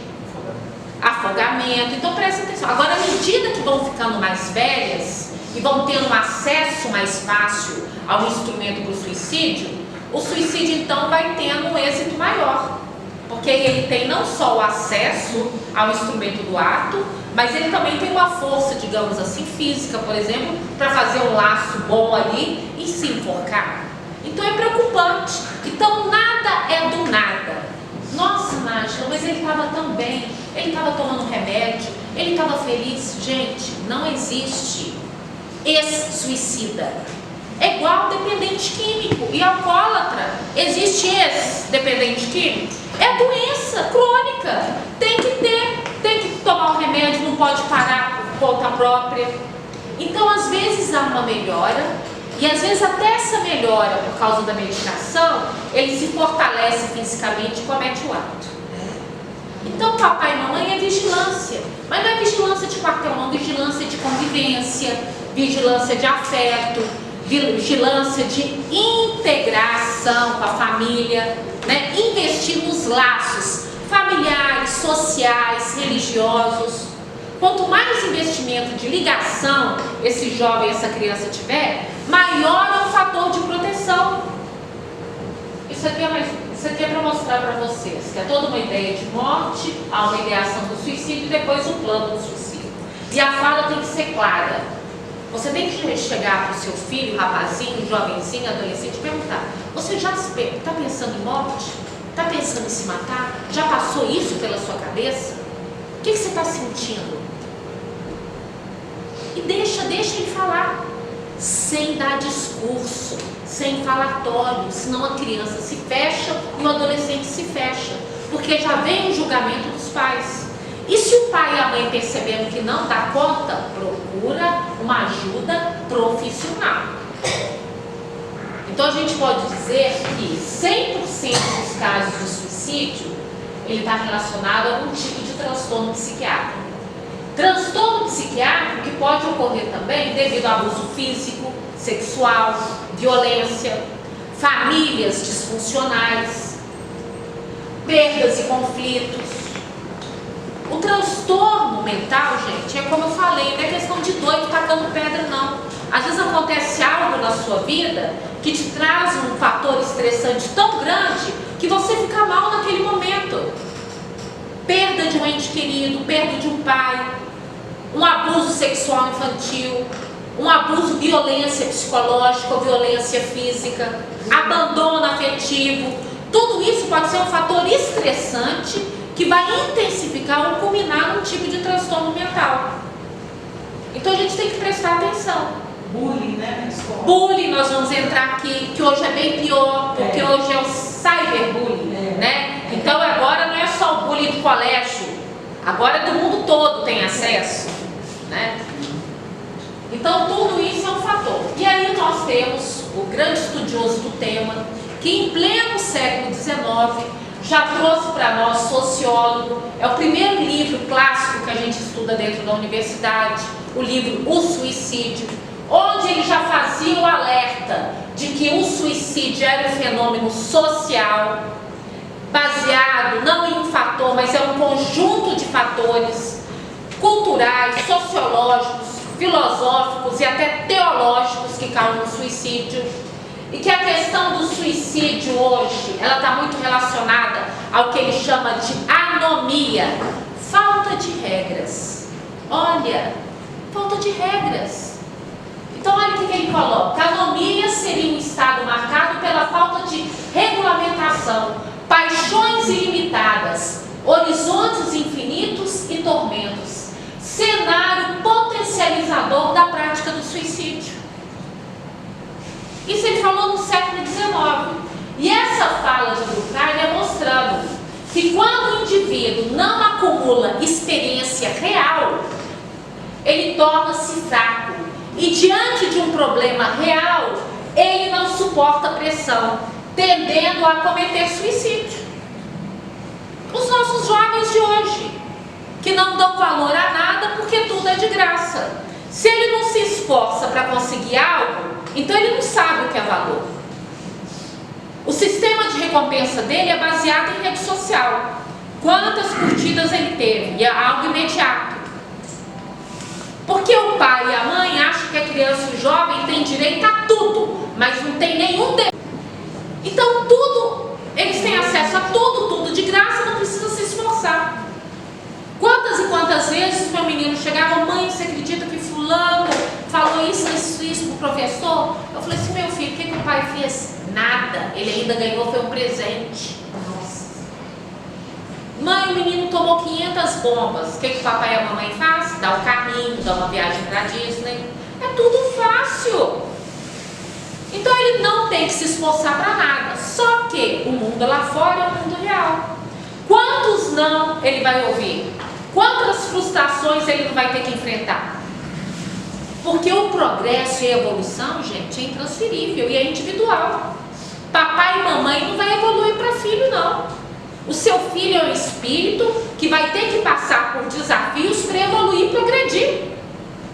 afogamento. Então presta atenção. Agora, à medida que vão ficando mais velhas e vão tendo um acesso mais fácil ao instrumento para o suicídio então vai tendo um êxito maior. Porque ele tem não só o acesso ao instrumento do ato, mas ele também tem uma força, digamos assim, física, por exemplo, para fazer um laço bom ali e se enforcar. Então é preocupante. Então nada é do nada. Nossa, Nájila, mas ele estava tão bem, ele estava tomando remédio, ele estava feliz. Gente, não existe ex-suicida. É igual dependente químico e alcoólatra. Existe ex-dependente químico? É doença crônica. Tem que tomar o remédio, não pode parar por conta própria. Então, às vezes há uma melhora, e às vezes até essa melhora, por causa da medicação, ele se fortalece fisicamente e comete o ato. Então, papai e mamãe é vigilância. Mas não é vigilância de quartel, não. Vigilância de convivência, vigilância de afeto, vigilância de integração com a família, né? Investir nos laços familiares, sociais, religiosos. Quanto mais investimento de ligação esse jovem, essa criança tiver, maior é o fator de proteção. Isso aqui é para mostrar para vocês que é toda uma ideia de morte, há uma ideação do suicídio e depois o plano do suicídio. E a fala tem que ser clara. Você tem que chegar para o seu filho, rapazinho, jovenzinho, adolescente, e perguntar: você já está pensando em morte? Está pensando em se matar? Já passou isso pela sua cabeça? O que você está sentindo? E deixa ele falar, sem dar discurso, sem falatório, senão a criança se fecha e o adolescente se fecha, porque já vem o julgamento dos pais. E se o pai e a mãe percebendo que não dá conta, procura uma ajuda profissional. Então a gente pode dizer que 100% dos casos de suicídio, ele está relacionado a algum tipo de transtorno psiquiátrico. Transtorno psiquiátrico que pode ocorrer também devido a abuso físico, sexual, violência, famílias disfuncionais, perdas e conflitos. O transtorno mental, gente, é como eu falei, não é questão de doido tacando pedra, não. Às vezes acontece algo na sua vida que te traz um fator estressante tão grande que você fica mal naquele momento. Perda de um ente querido, perda de um pai, um abuso sexual infantil, um abuso, violência psicológica ou violência física, abandono afetivo. Tudo isso pode ser um fator estressante que vai intensificar ou culminar num tipo de transtorno mental. Então a gente tem que prestar atenção. Bullying, né, na escola? Bullying, nós vamos entrar aqui, que hoje é bem pior, porque hoje é o cyberbullying, né? Então agora não é só o bullying do colégio, agora do mundo todo tem acesso, né? Então tudo isso é um fator. E aí nós temos o grande estudioso do tema, que em pleno século XIX já trouxe para nós, sociólogo, é o primeiro livro clássico que a gente estuda dentro da universidade, o livro O Suicídio, onde ele já fazia o alerta de que o suicídio era um fenômeno social, baseado não em um fator, mas é um conjunto de fatores culturais, sociológicos, filosóficos e até teológicos que causam o suicídio. E que a questão do suicídio hoje, ela está muito relacionada ao que ele chama de anomia, falta de regras. Olha, Falta de regras. Então olha o que ele coloca. A anomia seria um estado marcado pela falta de regulamentação, paixões ilimitadas, horizontes infinitos e tormentos, cenário potencializador da prática do suicídio. Isso ele falou no século XIX. E essa fala de Durkheim é mostrando que quando o indivíduo não acumula experiência real, ele torna-se fraco. E diante de um problema real, ele não suporta pressão, tendendo a cometer suicídio. Os nossos jovens de hoje, que não dão valor a nada porque tudo é de graça. Se ele não se esforça para conseguir algo, então ele não sabe o que é valor. O sistema de recompensa dele é baseado em rede social. Quantas curtidas ele teve? E é algo imediato. Porque o pai e a mãe acham que a criança e o jovem têm direito a tudo, mas não tem nenhum deles. Então tudo, eles têm acesso a tudo de graça, não precisa se esforçar. Quantas e quantas vezes meu menino chegava, mãe, você acredita que fulano falou isso pro professor? Eu falei assim, meu filho, o que o pai fez? Nada, ele ainda ganhou, foi um presente. Nossa. Mãe, o menino tomou 500 bombas, o que o papai e a mamãe faz? Dá um carrinho, dá uma viagem pra Disney. É tudo fácil. Então ele não tem que se esforçar para nada. Só que o mundo lá fora é o mundo real. Quantos não ele vai ouvir? Quantas frustrações ele não vai ter que enfrentar? Porque o progresso e a evolução, gente, é intransferível e é individual. Papai e mamãe não vai evoluir para filho, não. O seu filho é um espírito que vai ter que passar por desafios para evoluir e progredir.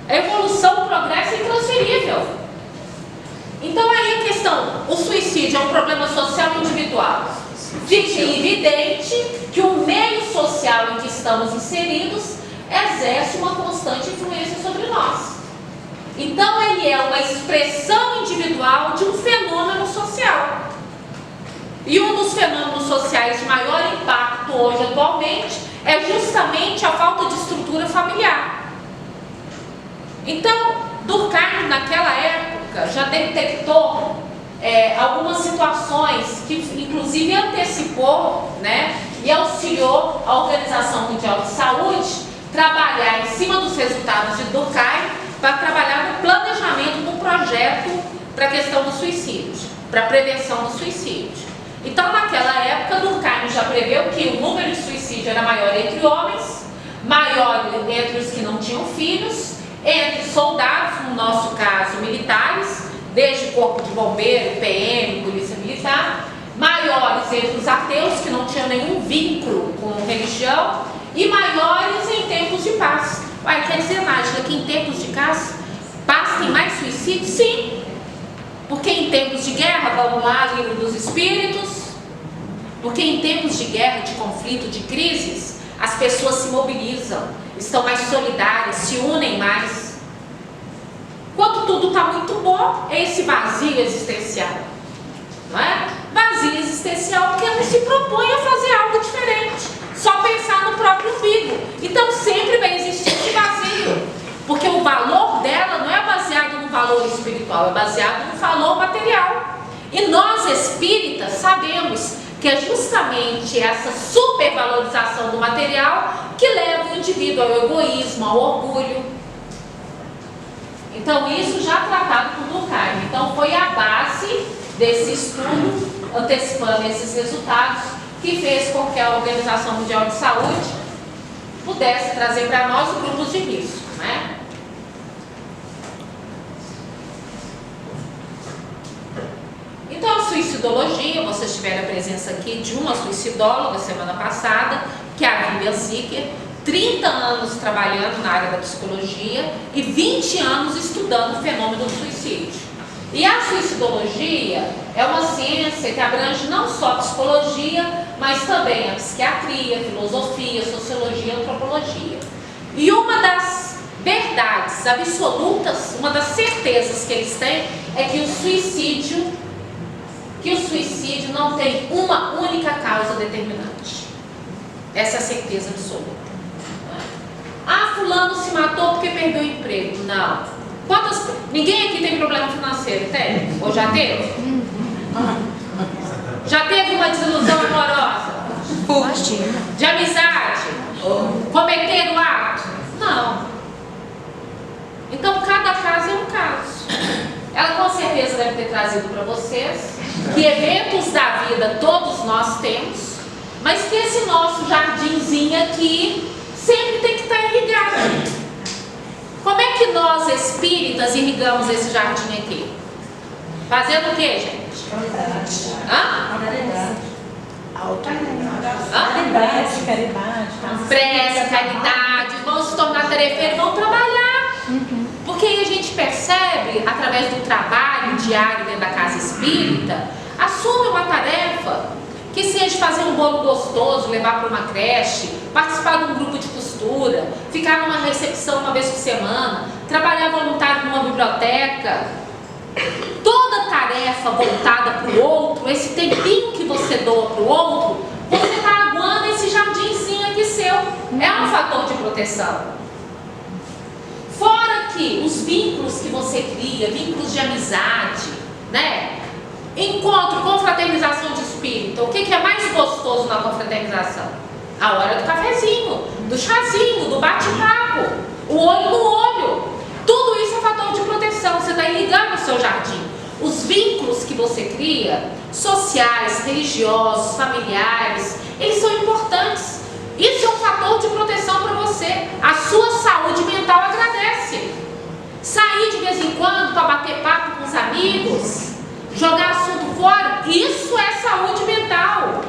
A evolução, o progresso é intransferível. Então aí a questão, o suicídio é um problema social individual. Fica evidente que o meio social em que estamos inseridos exerce uma constante influência sobre nós. Então ele é uma expressão individual de um fenômeno social. E um dos fenômenos sociais de maior impacto hoje atualmente é justamente a falta de estrutura familiar. Então, Durkheim naquela época já detectou algumas situações que inclusive antecipou, né, e auxiliou a Organização Mundial de Saúde trabalhar em cima dos resultados de Durkheim para trabalhar no planejamento de um projeto para a questão do suicídio, para a prevenção do suicídio. Então naquela época Durkheim já preveu que o número de suicídio era maior entre homens, maior entre os que não tinham filhos, entre soldados, no nosso caso militares, desde corpo de bombeiro, PM, polícia militar, maiores entre os ateus, que não tinham nenhum vínculo com religião, e maiores em tempos de paz. Ué, quer dizer, Nádia, que em tempos de paz tem mais suicídio? Sim, porque em tempos de guerra, vamos lá, livro dos espíritos, porque em tempos de guerra, de conflito, de crises, as pessoas se mobilizam, estão mais solidárias, se unem mais. Quando tudo está muito bom, é esse vazio existencial, não é? Vazio existencial porque não se propõe a fazer algo diferente, só pensar no próprio umbigo. Então sempre vai existir esse vazio, porque o valor dela não é baseado no valor espiritual, é baseado no valor material. E nós espíritas sabemos que é justamente essa supervalorização do material que leva o indivíduo ao egoísmo, ao orgulho. Então isso já tratado por Durkheim. Então foi a base desse estudo, antecipando esses resultados, que fez com que a Organização Mundial de Saúde pudesse trazer para nós os grupos de risco, né? Então a suicidologia, vocês tiveram a presença aqui de uma suicidóloga semana passada, que é a Vivian Zicker, 30 anos trabalhando na área da psicologia e 20 anos estudando o fenômeno do suicídio. E a suicidologia é uma ciência que abrange não só a psicologia, mas também a psiquiatria, a filosofia, a sociologia e a antropologia. E uma das verdades absolutas, uma das certezas que eles têm é que o suicídio não tem uma única causa determinante. Essa é a certeza absoluta. A fulano se matou porque perdeu o emprego. Não. Ninguém aqui tem problema financeiro, tem? Ou já teve? Já teve uma desilusão amorosa? De amizade? Cometer o ato? Não. Então, cada caso é um caso. Ela com certeza deve ter trazido para vocês que eventos da vida todos nós temos, mas que esse nosso jardinzinho aqui sempre tem que estar irrigado. Como é que nós, espíritas, irrigamos esse jardim aqui? Fazendo o quê, gente? Prece, caridade, vão se tornar tarefeiros, vão trabalhar. Porque aí a gente percebe, através do trabalho diário dentro da casa espírita, assume uma tarefa que seja fazer um bolo gostoso, levar para uma creche, participar de um grupo de costura, ficar numa recepção uma vez por semana, trabalhar voluntário numa biblioteca. Toda tarefa voltada para o outro, esse tempinho que você doa para o outro, você está aguando esse jardinzinho aqui seu. É um fator de proteção. Fora que os vínculos que você cria, vínculos de amizade, né? Encontro, confraternização de espírito. O que é mais gostoso na confraternização? A hora do cafezinho, do chazinho, do bate-papo, o olho no olho. Tudo isso é fator de proteção. Você está irrigando o seu jardim. Os vínculos que você cria, sociais, religiosos, familiares, eles são importantes. Isso é um fator de proteção para você. A sua saúde mental agradece. Sair de vez em quando para bater papo com os amigos, jogar assunto fora, isso é saúde mental.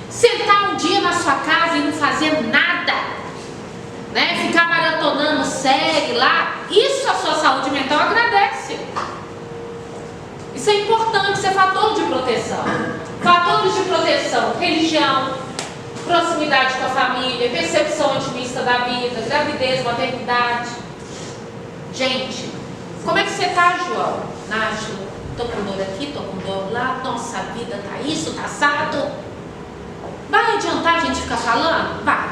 Sentar um dia na sua casa e não fazer nada, né? Ficar maratonando série lá, isso a sua saúde mental agradece. Isso é importante, isso é fator de proteção. Fatores de proteção: religião, proximidade com a família, percepção otimista da vida, gravidez, maternidade. Gente, como é que você está, João? Nájila, tô com dor aqui, tô com dor lá, nossa vida tá isso, tá assado. Vai adiantar a gente ficar falando? Vai.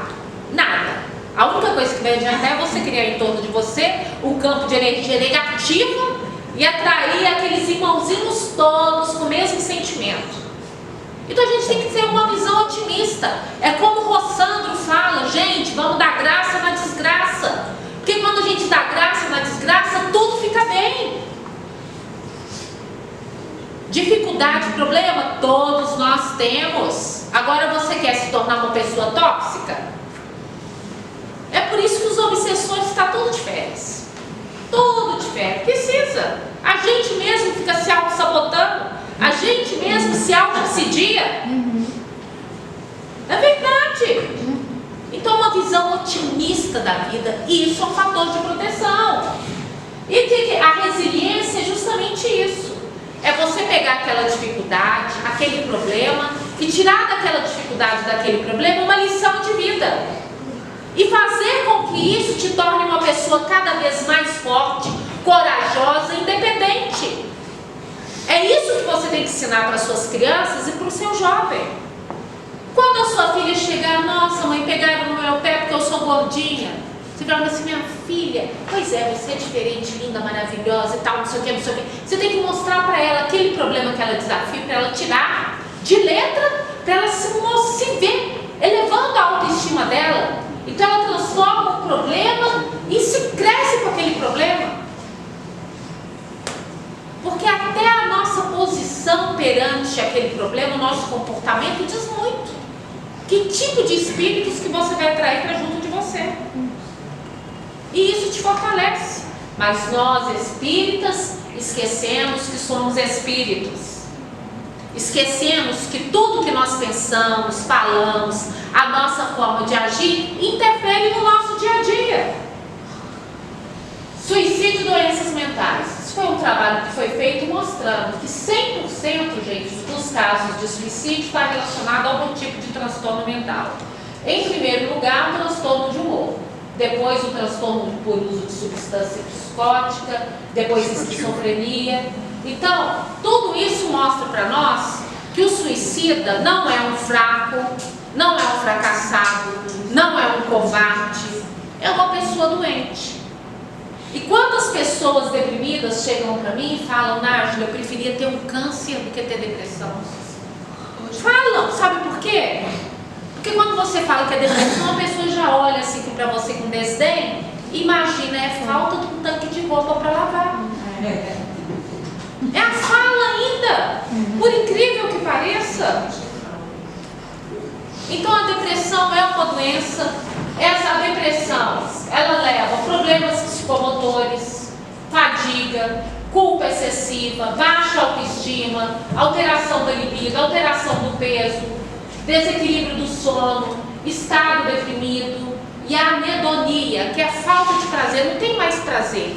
Nada. A única coisa que vai adiantar é você criar em torno de você um campo de energia negativa e atrair aqueles irmãozinhos todos com o mesmo sentimento. Então a gente tem que ter uma visão otimista. É como o Rossandro fala, gente, vamos dar graça na desgraça. Porque quando a gente dá graça na desgraça, tudo fica bem. Dificuldade, problema, todos nós temos. Agora você quer se tornar uma pessoa tóxica? É por isso que os obsessores estão tudo de férias. Tudo de férias. Precisa. A gente mesmo fica se auto-sabotando. A gente mesmo se auto-obsidia. É verdade. Então, uma visão otimista da vida, isso é um fator de proteção. E a resiliência é justamente isso. É você pegar aquela dificuldade, aquele problema, e tirar daquela dificuldade, daquele problema, uma lição de vida. E fazer com que isso te torne uma pessoa cada vez mais forte, corajosa e independente. É isso que você tem que ensinar para as suas crianças e para o seu jovem. Quando a sua filha chegar, nossa mãe, pegaram no meu pé porque eu sou gordinha. Você fala assim, minha filha, pois é, você é diferente, linda, maravilhosa e tal, não sei o que, não sei o que. Você tem que mostrar para ela aquele problema que ela desafia, para ela tirar de letra, para ela se ver, elevando a autoestima dela. Então ela transforma um problema e se cresce com aquele problema. Porque até a nossa posição perante aquele problema, o nosso comportamento diz muito. Que tipo de espíritos que você vai atrair para junto de você. E isso te fortalece. Mas nós, espíritas, esquecemos que somos espíritos. Esquecemos que tudo que nós pensamos, falamos, a nossa forma de agir, interfere no nosso dia a dia. Suicídio e doenças mentais. Isso foi um trabalho que foi feito mostrando que 100%, gente, dos casos de suicídio está relacionado a algum tipo de transtorno mental. Em primeiro lugar, o transtorno de humor. Depois, o transtorno por uso de substância psicótica. Depois, esquizofrenia. Então, tudo isso mostra para nós que o suicida não é um fraco, não é um fracassado, não é um covarde. é uma pessoa doente. E quantas pessoas deprimidas chegam para mim e falam, Nájila, eu preferia ter um câncer do que ter depressão? Falam, sabe por quê? Porque quando você fala que é depressão, a pessoa já olha assim para você com desdém e imagina, é falta de um tanque de roupa para lavar. É a fala ainda, por incrível que pareça. Então a depressão é uma doença. Essa depressão, ela leva a problemas psicomotores, fadiga, culpa excessiva, baixa autoestima, alteração da libido, alteração do peso, desequilíbrio do sono, estado deprimido e a anedonia, que é a falta de prazer. Não tem mais prazer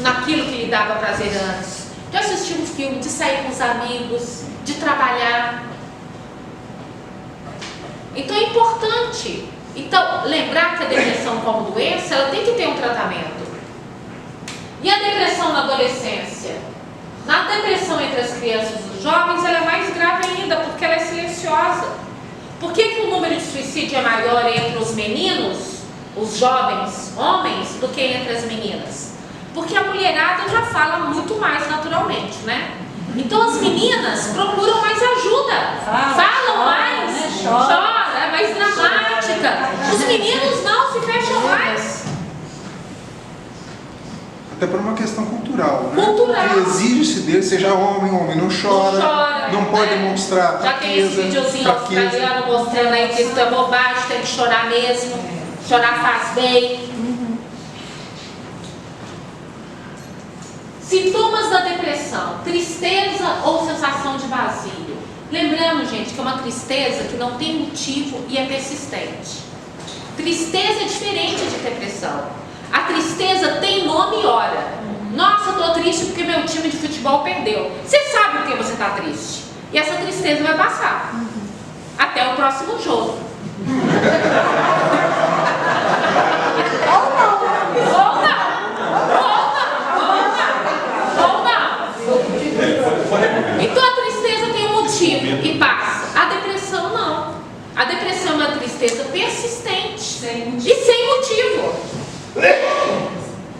naquilo que lhe dava prazer antes. De assistir um filme, de sair com os amigos, de trabalhar. Então é importante. Então, lembrar que a depressão como doença, ela tem que ter um tratamento. E a depressão na adolescência? Na depressão entre as crianças e os jovens, ela é mais grave ainda, porque ela é silenciosa. Por que o número de suicídio é maior entre os meninos, os jovens homens, do que entre as meninas? Porque a mulherada já fala muito mais naturalmente, né? Então as meninas procuram mais ajuda, falam mais, chora, é mais dramática. Os meninos não se fecham mais. Até por uma questão cultural, né? Cultural. Que exige-se dele, seja homem, homem não chora, não pode mostrar já tem esse videozinho australiano mostrando aí que isso é bobagem, tem que chorar mesmo, chorar faz bem. Sintomas da depressão: tristeza ou sensação de vazio. Lembrando, gente, que é uma tristeza que não tem motivo e é persistente. Tristeza é diferente de depressão. A tristeza tem nome e hora. Nossa, eu tô triste porque meu time de futebol perdeu. Você sabe por que você tá triste. E essa tristeza vai passar. Até o próximo jogo. Ou não. Então a tristeza tem um motivo e passa. A depressão não. A depressão é uma tristeza persistente e sem motivo.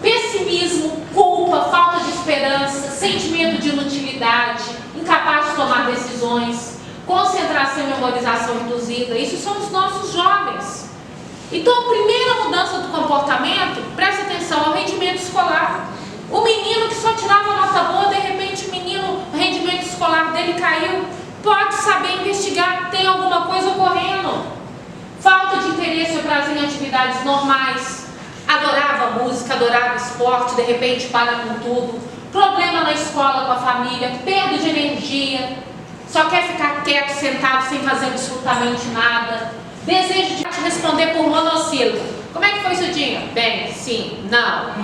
Pessimismo, culpa, falta de esperança, sentimento de inutilidade, incapaz de tomar decisões, concentração e memorização reduzida. Isso são os nossos jovens. Então a primeira mudança do comportamento, presta atenção, é o rendimento escolar. O menino que só tirava nota boa, de repente o rendimento escolar dele caiu, pode saber investigar, tem alguma coisa ocorrendo. Falta de interesse ou prazer em atividades normais. Adorava música, adorava esporte, de repente para com tudo. Problema na escola com a família, perda de energia, só quer ficar quieto, sentado, sem fazer absolutamente nada. Desejo de responder por monossílabo. Como é que foi seu dia? Bem, sim, não.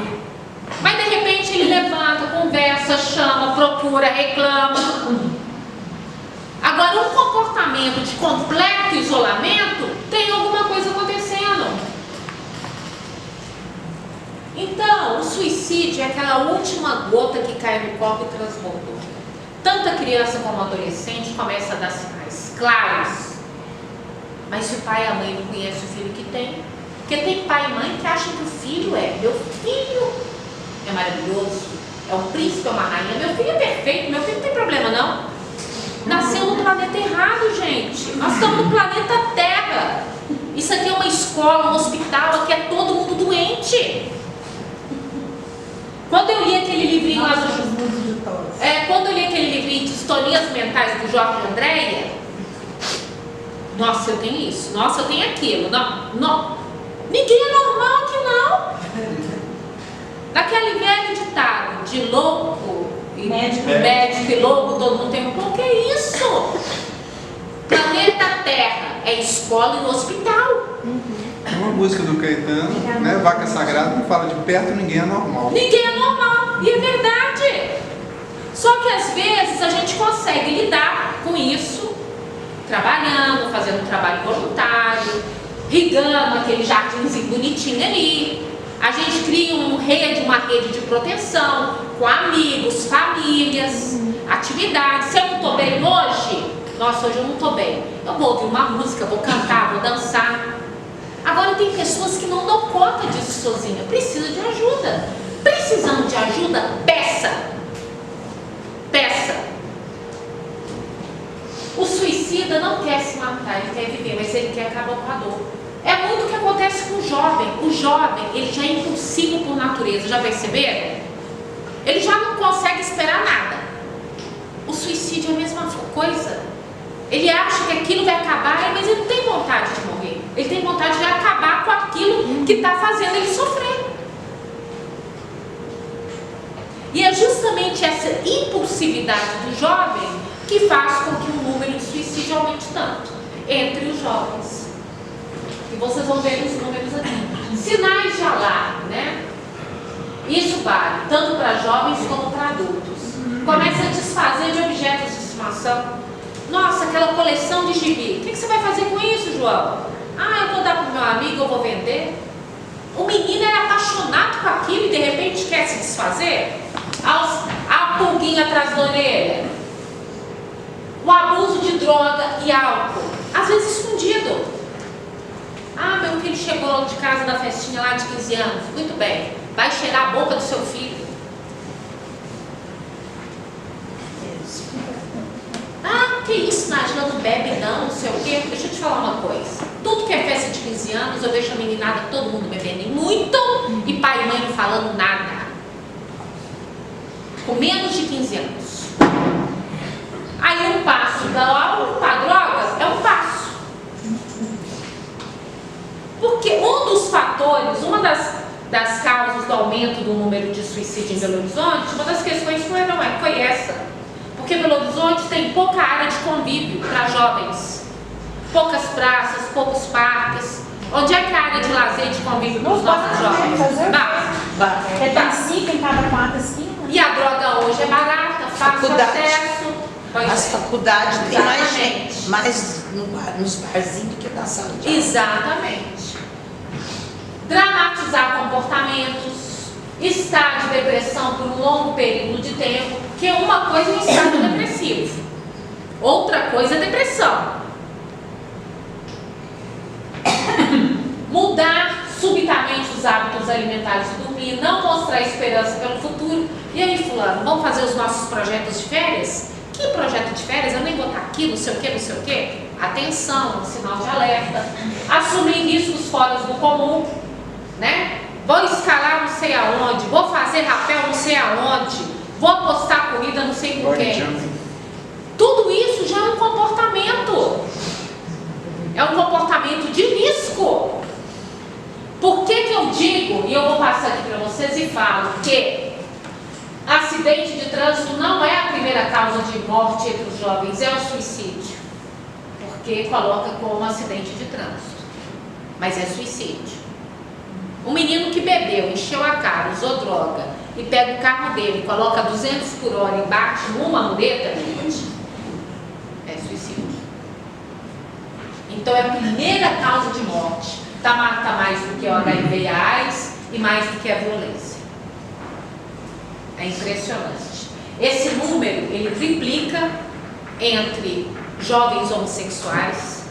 Mas de repente ele levanta, conversa, chama, procura, reclama. Agora, um comportamento de completo isolamento, tem alguma coisa acontecendo. Então, o suicídio é aquela última gota que cai no copo e transbordou. Tanto a criança como o adolescente começa a dar sinais claros. Mas se o pai e a mãe não conhecem o filho que tem, porque tem pai e mãe que acham que o filho é meu filho. É maravilhoso, é um príncipe, é uma rainha. Meu filho é perfeito, meu filho não tem problema não. Nasceu no planeta errado, gente. Nós estamos no planeta Terra. Isso aqui é uma escola, um hospital, aqui é todo mundo doente. Quando eu li aquele livrinho lá quando eu li aquele livrinho de Historias Mentais do Jorge Andréia, nossa, eu tenho isso, nossa, eu tenho aquilo. Não. Ninguém é normal aqui não. Daquele velho ditado de louco, médico e louco, todo mundo tem um pouco. Que é isso? Planeta Terra é escola e hospital. Uma música do Caetano, né? Vaca Sagrada, que fala de perto ninguém é normal. Ninguém é normal, e é verdade. Só que às vezes a gente consegue lidar com isso, trabalhando, fazendo um trabalho voluntário, rigando aquele jardinzinho bonitinho ali. A gente cria uma rede de proteção, com amigos, famílias, atividades. Se eu não estou bem hoje, nossa, hoje eu não estou bem. Eu vou ouvir uma música, vou cantar, vou dançar. Agora tem pessoas que não dão conta disso sozinha, precisa de ajuda. Precisando de ajuda, peça. Peça. O suicida não quer se matar, ele quer viver, mas ele quer acabar com a dor. É muito o que acontece com o jovem. O jovem, ele já é impulsivo por natureza, já perceberam? Ele já não consegue esperar nada. O suicídio é a mesma coisa. Ele acha que aquilo vai acabar, mas ele não tem vontade de morrer. Ele tem vontade de acabar com aquilo que está fazendo ele sofrer. E é justamente essa impulsividade do jovem que faz com que o número de suicídio aumente tanto entre os jovens. E vocês vão ver os números aqui. Sinais de alarme, né? Isso vale tanto para jovens como para adultos. Começa a desfazer de objetos de estimação. Nossa, aquela coleção de gibi. O que você vai fazer com isso, João? Ah, eu vou dar para o meu amigo, eu vou vender. O menino era apaixonado com aquilo e de repente quer se desfazer. A pulguinha atrás da orelha. O abuso de droga e álcool. Às vezes escondido. Ah, meu filho chegou de casa da festinha lá de 15 anos. Muito bem. Vai cheirar a boca do seu filho. Ah, que isso, Nájila, não bebe não sei o quê. Deixa eu te falar uma coisa. Tudo que é festa de 15 anos, eu deixo a meninada, todo mundo bebendo muito e pai e mãe não falando nada. Com menos de 15 anos. Aí um passo da álcool para drogas é um passo. Porque um dos fatores, uma das causas do aumento do número de suicídio em Belo Horizonte, uma das questões foi essa. Porque Belo Horizonte tem pouca área de convívio para jovens. Poucas praças, poucos parques. Onde é que é a área de lazer e de convívio para os nossos jovens? Tem 5 em cada 4 esquinas. E a droga hoje é barata, fácil acesso. As faculdades têm mais Exatamente. gente, mais nos barzinhos do que na sala de aula. Exatamente. Dramatizar comportamentos, estar de depressão por um longo período de tempo, porque uma coisa é um estado depressivo, outra coisa é depressão. Mudar subitamente os hábitos alimentares de dormir, não mostrar esperança pelo futuro. E aí, fulano, vamos fazer os nossos projetos de férias? Que projeto de férias? Eu nem vou estar aqui, não sei o que, não sei o que. Atenção, sinal de alerta. Assumir riscos fora do comum, né? Vou escalar não sei aonde, vou fazer rapel não sei aonde, vou apostar corrida não sei com quem. Tudo isso já é um comportamento. É um comportamento de risco. Por que eu digo, e eu vou passar aqui para vocês e falo, que acidente de trânsito não é a primeira causa de morte entre os jovens, é o suicídio. Porque coloca como acidente de trânsito. Mas é suicídio. Um menino que bebeu, encheu a cara, usou droga, e pega o carro dele, coloca 200 por hora e bate numa mureta, é suicídio. Então é a primeira causa de morte. Mata mais do que o HIV e a AIDS e mais do que a violência. É impressionante. Esse número, ele triplica entre jovens homossexuais.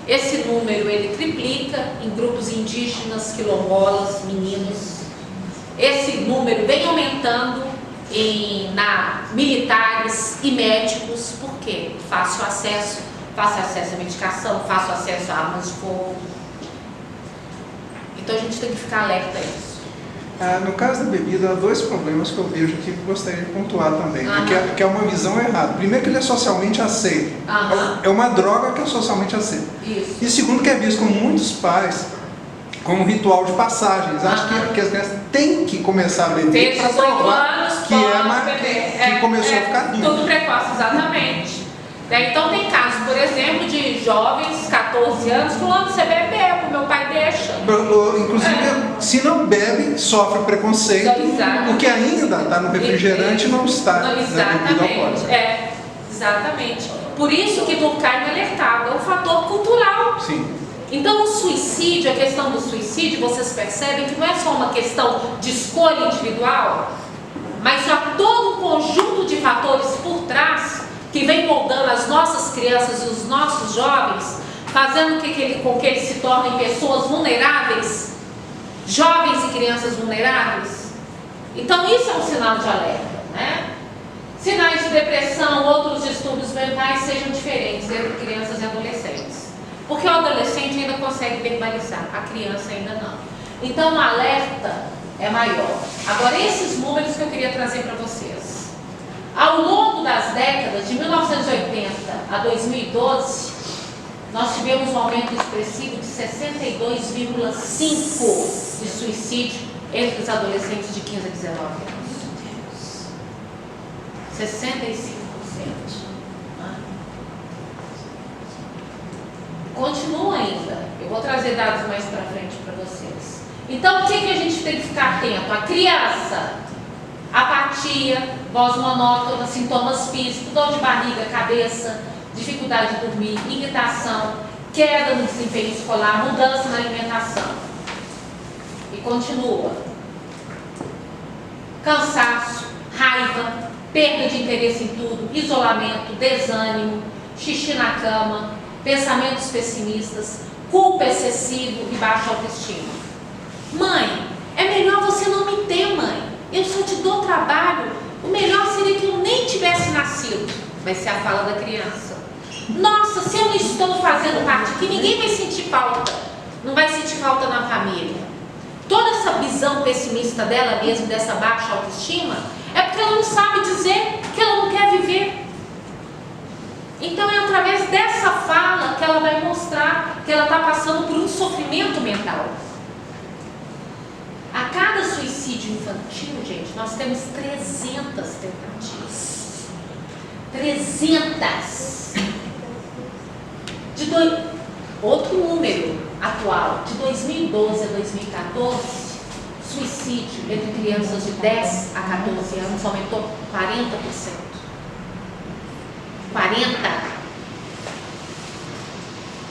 Esse número, ele triplica em grupos indígenas, quilombolas, meninos. Esse número vem aumentando na militares e médicos. Por quê? Fácil acesso à medicação, fácil acesso a armas de fogo. Então a gente tem que ficar alerta a isso. No caso da bebida, há dois problemas que eu vejo aqui que eu gostaria de pontuar também. Que é uma visão errada. Primeiro, que ele é socialmente aceito. É uma droga que é socialmente aceita. Isso. E segundo, que é visto com muitos pais como um ritual de passagens. Acho que as crianças têm que começar a beber para provar que começou a ficar adulto. Tudo precoce, exatamente. Então tem casos, por exemplo, de jovens, 14 anos, falando, você bebe, o meu pai deixa. Inclusive, se não bebe, sofre preconceito, porque ainda está no refrigerante e não está na bebida alcoólica. Exatamente. Por isso que Durkheim alertava, é um fator cultural. Sim. Então o suicídio, a questão do suicídio, vocês percebem que não é só uma questão de escolha individual, mas há todo um conjunto de fatores por trás que vem moldando as nossas crianças e os nossos jovens, fazendo com que eles se tornem pessoas vulneráveis, jovens e crianças vulneráveis. Então isso é um sinal de alerta, né? Sinais de depressão, outros distúrbios mentais sejam diferentes entre crianças e adolescentes. Porque o adolescente ainda consegue verbalizar, a criança ainda não. Então o alerta é maior. Agora, esses números que eu queria trazer para vocês. Ao longo das décadas, de 1980 a 2012, nós tivemos um aumento expressivo de 62,5% de suicídio entre os adolescentes de 15 a 19 anos. 65%. Continua ainda. Eu vou trazer dados mais para frente para vocês. Então, o que a gente tem que ficar atento? A criança, apatia, voz monótona, sintomas físicos, dor de barriga, cabeça, dificuldade de dormir, irritação, queda no desempenho escolar, mudança na alimentação. E continua. Cansaço, raiva, perda de interesse em tudo, isolamento, desânimo, xixi na cama, pensamentos pessimistas, culpa excessiva e baixa autoestima. Mãe, é melhor você não me ter, mãe. Eu só te dou trabalho. O melhor seria que eu nem tivesse nascido. Vai ser a fala da criança. Nossa, se eu não estou fazendo parte aqui, ninguém vai sentir falta. Não vai sentir falta na família. Toda essa visão pessimista dela mesma, dessa baixa autoestima, é porque ela não sabe dizer que ela não quer viver. Então é através dessa fala que ela vai mostrar que ela está passando por um sofrimento mental. A cada suicídio infantil, gente, nós temos 300 tentativas. 300! Outro número atual, de 2012 a 2014, suicídio entre crianças de 10 a 14 anos aumentou 40%. 40%.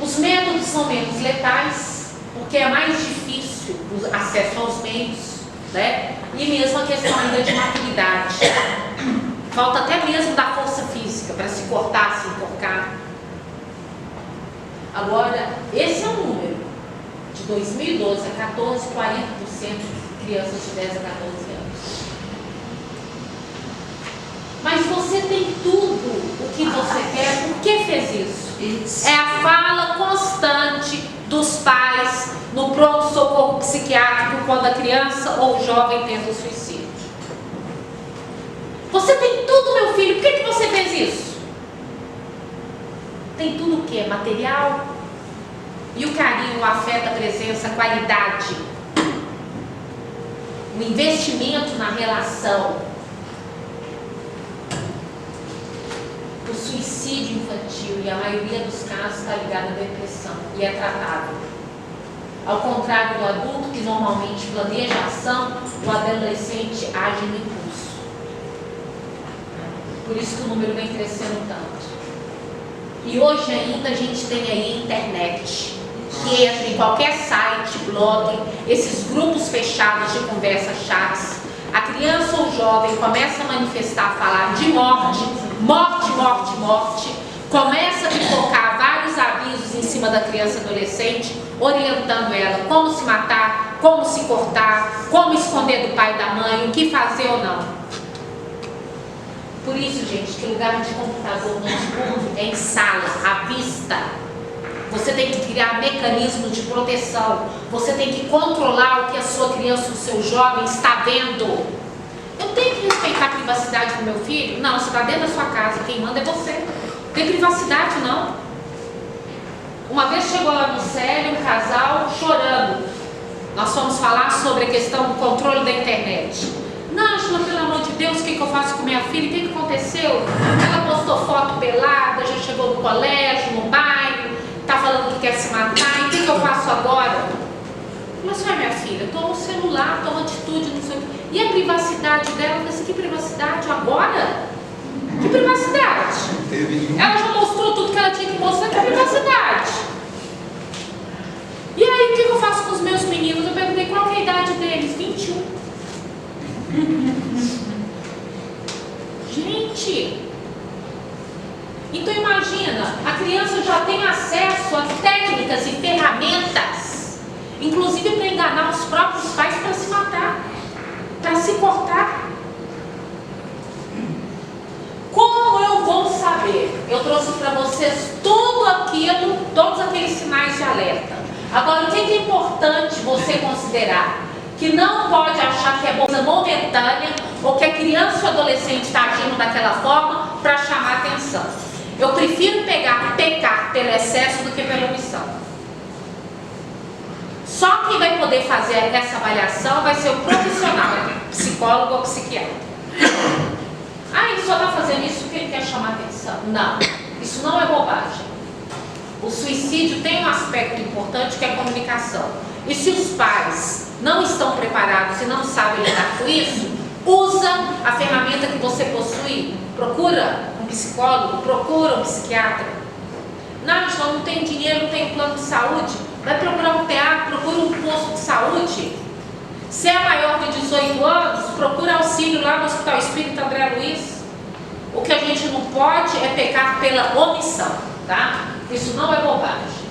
Os métodos são menos letais, porque é mais difícil o acesso aos meios, né? E mesmo a questão ainda de maturidade. Falta até mesmo da força física para se cortar, se enforcar. Agora, esse é o número. De 2012 a 14, 40% de crianças de 10 a 14 anos. Mas você tem tudo o que você quer. Por que fez isso? É a fala constante dos pais no pronto-socorro psiquiátrico quando a criança ou o jovem tenta o suicídio. Você tem tudo, meu filho. Por que você fez isso? Tem tudo o quê? Material? E o carinho, o afeto, a presença, a qualidade. O investimento na relação. O suicídio infantil, e a maioria dos casos está ligado à depressão e é tratável. Ao contrário do adulto, que normalmente planeja a ação, o adolescente age no impulso. Por isso que o número vem crescendo tanto. E hoje ainda a gente tem aí a internet, que entra em qualquer site, blog, esses grupos fechados de conversa chats. A criança ou jovem começa a manifestar, a falar de morte, morte, morte, morte, começa a pipocar vários avisos em cima da criança e adolescente, orientando ela como se matar, como se cortar, como esconder do pai e da mãe, o que fazer ou não. Por isso, gente, que lugar de computador no escuro é em sala, à vista. Você tem que criar mecanismos de proteção. Você tem que controlar o que a sua criança, o seu jovem está vendo. Eu tenho que respeitar a privacidade do meu filho? Não, você está dentro da sua casa, quem manda é você. Não tem privacidade, não. Uma vez chegou lá no Célio um casal chorando. Nós fomos falar sobre a questão do controle da internet. Nájila, pelo amor de Deus, o que eu faço com minha filha? O que aconteceu? Ela postou foto pelada, já chegou no colégio, no bairro, está falando que quer se matar, e o que eu faço agora? Mas vai, minha filha, toma o celular, toma atitude, não sei o quê. E a privacidade dela? Eu falei assim, que privacidade? Agora? Que privacidade? Ela já mostrou tudo que ela tinha que mostrar, que privacidade. E aí, o que eu faço com os meus meninos? Eu perguntei qual que é a idade deles? 21. Gente, então imagina, a criança já tem acesso acesso a técnicas e ferramentas, inclusive para enganar os próprios pais para se matar, para se cortar. Como eu vou saber? Eu trouxe para vocês tudo aquilo, todos aqueles sinais de alerta. Agora, o que é importante você considerar? Que não pode achar que é coisa momentânea ou que a criança ou adolescente está agindo daquela forma para chamar atenção. Eu prefiro pecar pelo excesso do que pela omissão. Só quem vai poder fazer essa avaliação vai ser o profissional, psicólogo ou psiquiatra. Ah, ele só está fazendo isso porque ele quer chamar atenção. Não, isso não é bobagem. O suicídio tem um aspecto importante que é a comunicação. E se os pais não estão preparados e não sabem lidar com isso, usa a ferramenta que você possui. Procura um psicólogo, procura um psiquiatra. Não, eu não tenho dinheiro, não tenho plano de saúde. Vai procurar um teatro, procura um posto de saúde. Se é maior de 18 anos, procura auxílio lá no Hospital Espírita André Luiz. O que a gente não pode é pecar pela omissão, tá? Isso não é bobagem.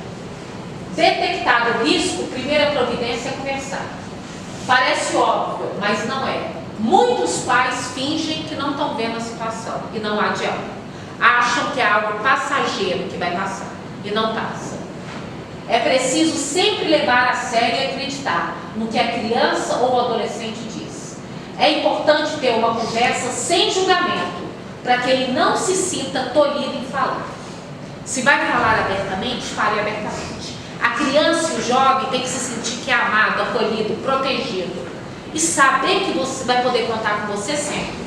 Detectado o risco, primeira providência é conversar. Parece óbvio, mas não é. Muitos pais fingem que não estão vendo a situação e não adianta. Acham que é algo passageiro que vai passar e não passa. É preciso sempre levar a sério e acreditar no que a criança ou o adolescente diz. É importante ter uma conversa sem julgamento, para que ele não se sinta tolhido em falar. Se vai falar abertamente, fale abertamente. A criança e o jovem tem que se sentir que é amado, acolhido, protegido. E saber que você vai poder contar com você sempre.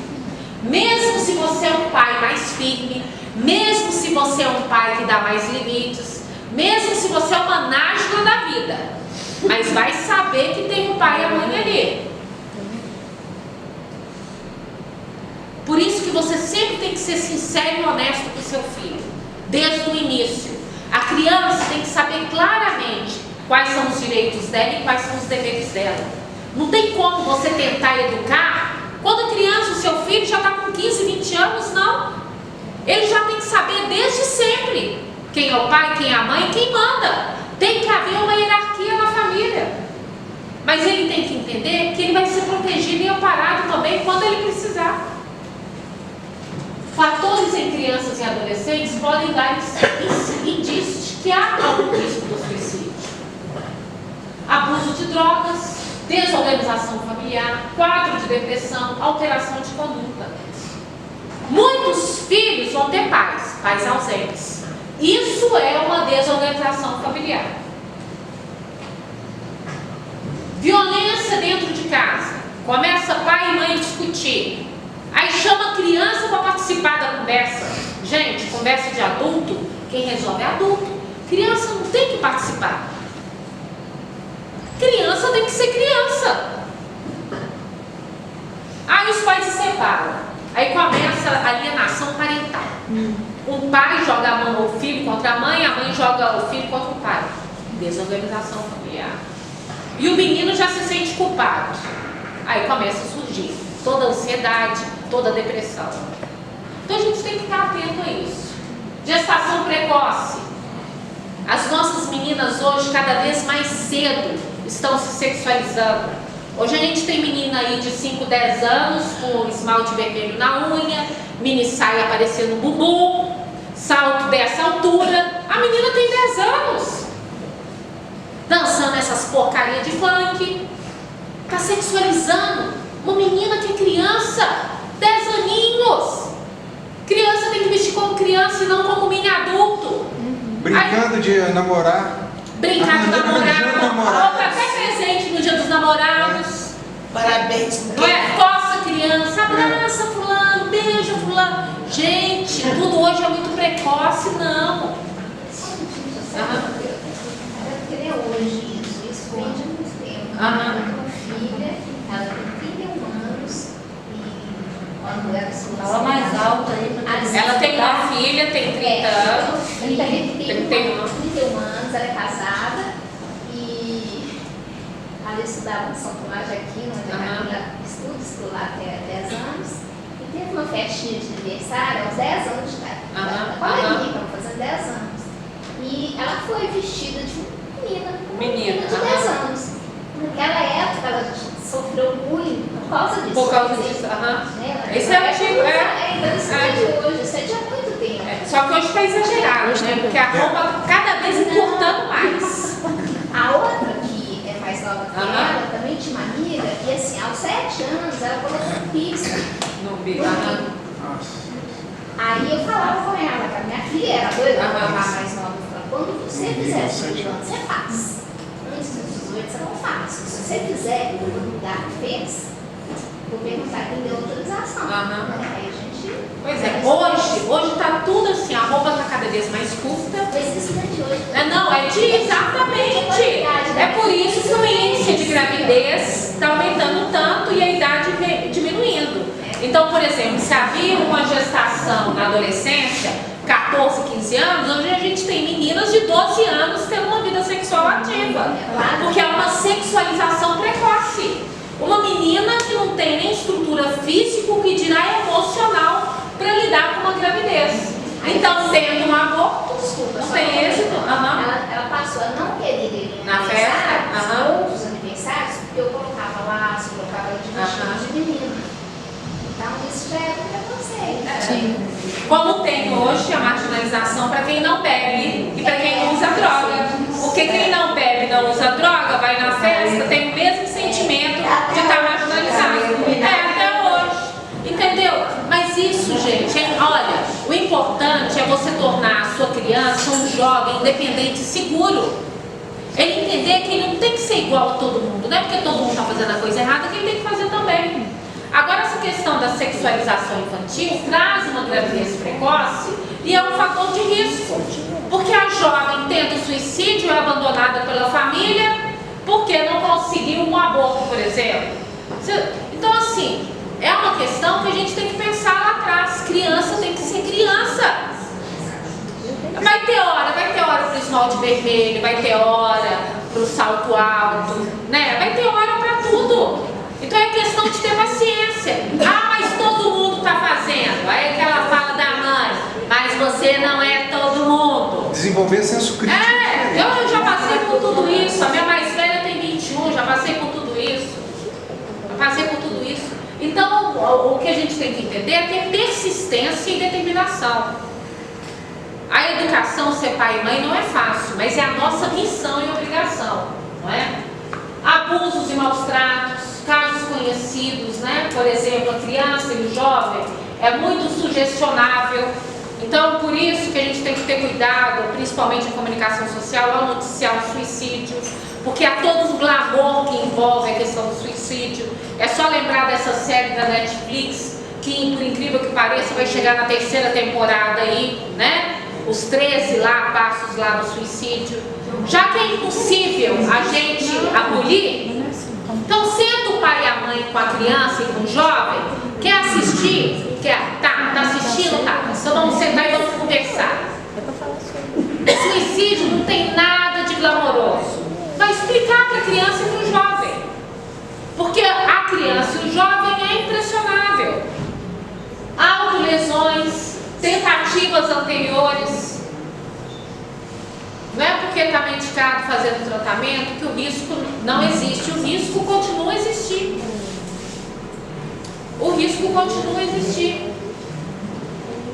Mesmo se você é um pai mais firme, mesmo se você é um pai que dá mais limites, mesmo se você é uma nájula da vida, mas vai saber que tem um pai e a mãe ali. Por isso que você sempre tem que ser sincero e honesto com o seu filho, desde o início. A criança tem que saber claramente quais são os direitos dela e quais são os deveres dela. Não tem como você tentar educar quando a criança, o seu filho, já está com 15, 20 anos, não. Ele já tem que saber desde sempre quem é o pai, quem é a mãe, quem manda. Tem que haver uma hierarquia na família. Mas ele tem que entender que ele vai ser protegido e amparado também quando ele precisar. Fatores em crianças e adolescentes podem dar indícios de que há algum risco do suicídio. Abuso de drogas, desorganização familiar, quadro de depressão, alteração de conduta. Muitos filhos vão ter pais ausentes. Isso é uma desorganização familiar. Violência dentro de casa. Começa pai e mãe a discutir. Aí chama a criança para participar da conversa. Gente, conversa de adulto, quem resolve é adulto. Criança não tem que participar. Criança tem que ser criança. Aí os pais se separam. Aí começa a alienação parental. Um pai joga a mão ao filho contra a mãe joga o filho contra o pai. Desorganização familiar. E o menino já se sente culpado. Aí começa a surgir toda a ansiedade, toda a depressão. Então a gente tem que estar atento a isso. Gestação precoce. As nossas meninas hoje, cada vez mais cedo, estão se sexualizando. Hoje a gente tem menina aí de 5, 10 anos com esmalte vermelho na unha, mini saia aparecendo no bumbum, salto dessa altura. A menina tem 10 anos. Dançando essas porcarias de funk. Está sexualizando. Uma menina que é criança, 10 aninhos. Criança tem que vestir como criança e não como mini adulto. Brincando de namorar. Brincar de namorar. Compra até presente no dia dos namorados. Parabéns. Não é? Coça a criança, abraça fulano, beija fulano. Gente, tudo hoje é muito precoce, não. Até hoje isso vem de muito tempo. Uma filha, ela tem 31 anos e quando ela se Fala mais alto aí. Ela tem uma filha, tem 30 anos. 31 anos, ela é casada e ela estudava em São Tomás de Aquino, onde ela estuda escolar até 10 anos. E teve uma festinha de aniversário aos 10 anos de idade. Ela estava fazendo 10 anos. E ela foi foi vestida de menina, Menina, de 10 anos. Naquela época ela sofreu bullying por causa disso. Por causa quer dizer, disso, né? Isso é antigo, Isso é de hoje, isso é de há muito tempo. Só que hoje está exagerado, né? Porque a roupa cada vez encurtando mais. A outra que é mais nova que ela, também tinha uma amiga, e assim, aos 7 anos ela colocou um piercing no bico. Aí eu falava com ela, que a minha filha era doida, a mais nova, quando você fizer 18 anos, você faz. Antes dos 18 você não faz. Se você fizer no lugar que fez, vou perguntar quem deu autorização. Aí a gente... Pois é, hoje está tudo assim, a roupa está cada vez mais curta. Mas isso não é de hoje. Não, é de exatamente. É por isso que o índice de gravidez está aumentando tanto e a idade diminuindo. Então, por exemplo, se havia uma gestação na adolescência, 14, 15 anos, hoje a gente tem meninas de 12 anos tendo uma vida sexual ativa. Porque é uma sexualização precoce. Uma menina que não tem nem estrutura física, o que dirá emocional, para lidar com uma gravidez. Então, tendo um aborto, não tem êxito. Ela passou a não querer ir na festa, outros aniversários, porque eu colocava laço, colocava ela de vestido de menina. Então, isso já é um preconceito. Como tem hoje a marginalização para quem não bebe e para quem não usa droga. Porque quem não bebe e não usa droga, vai na festa, tem o mesmo sentimento de estar marginalizado. Até hoje. Entendeu? Mas isso, gente, olha, o importante é você tornar a sua criança um jovem independente e seguro. Ele entender que ele não tem que ser igual a todo mundo. Não é porque todo mundo está fazendo a coisa errada que ele tem que fazer também. Agora, essa questão da sexualização infantil traz uma gravidez precoce e é um fator de risco. Porque a jovem tenta o suicídio, é abandonada pela família, porque não conseguiu um aborto, por exemplo. Então, assim, é uma questão que a gente tem que pensar lá atrás. Criança tem que ser criança. Vai ter hora para o esmalte vermelho, vai ter hora para o salto alto, né? Vai ter hora para tudo. Então é questão de ter paciência. Mas todo mundo está fazendo. Aí que ela fala da mãe, mas você não é todo mundo. Desenvolver senso crítico. Eu já passei por tudo isso. A minha mais velha tem 21, já passei por tudo isso. Então o que a gente tem que entender é ter persistência e determinação. A educação, ser pai e mãe, não é fácil, mas é a nossa missão e obrigação, não é? Abusos e maus tratos, casos conhecidos, né? Por exemplo, a criança e o jovem é muito sugestionável. Então, por isso que a gente tem que ter cuidado, principalmente em comunicação social, ao noticiar o suicídio, porque há todo um glamour que envolve a questão do suicídio. É só lembrar dessa série da Netflix, que, por incrível que pareça, vai chegar na 3ª temporada aí, né? Os 13 passos lá no suicídio. Já que é impossível a gente abolir, então senta o pai e a mãe com a criança e com o jovem, quer assistir? Tá assistindo? Tá. Então vamos sentar e vamos conversar. Suicídio não tem nada de glamouroso. Vai explicar para a criança e para o jovem. Porque a criança e o jovem é impressionável. Autolesões, tentativas anteriores. Não é porque está medicado fazendo tratamento que o risco não existe. O risco continua a existir.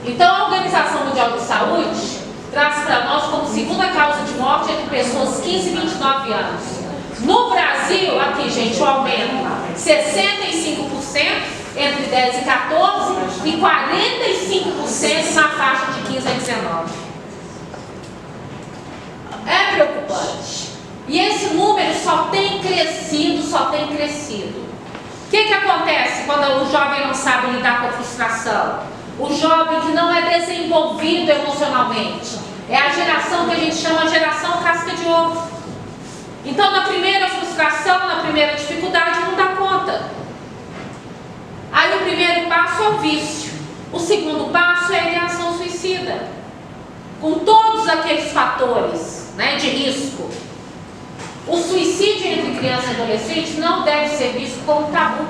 Então, a Organização Mundial de Saúde traz para nós como segunda causa de morte entre pessoas 15 e 29 anos. No Brasil, aqui, gente, o aumento 65% entre 10 e 14 e 45% na faixa de 15 a 19. É preocupante. E esse número só tem crescido. O que acontece quando o jovem não sabe lidar com a frustração? O jovem que não é desenvolvido emocionalmente. É a geração que a gente chama de geração casca de ovo. Então, na primeira frustração, na primeira dificuldade, não dá conta. Aí o primeiro passo é o vício. O segundo passo é a ideação suicida. Com todos aqueles fatores, né, de risco. O suicídio entre criança e adolescente não deve ser visto como tabu.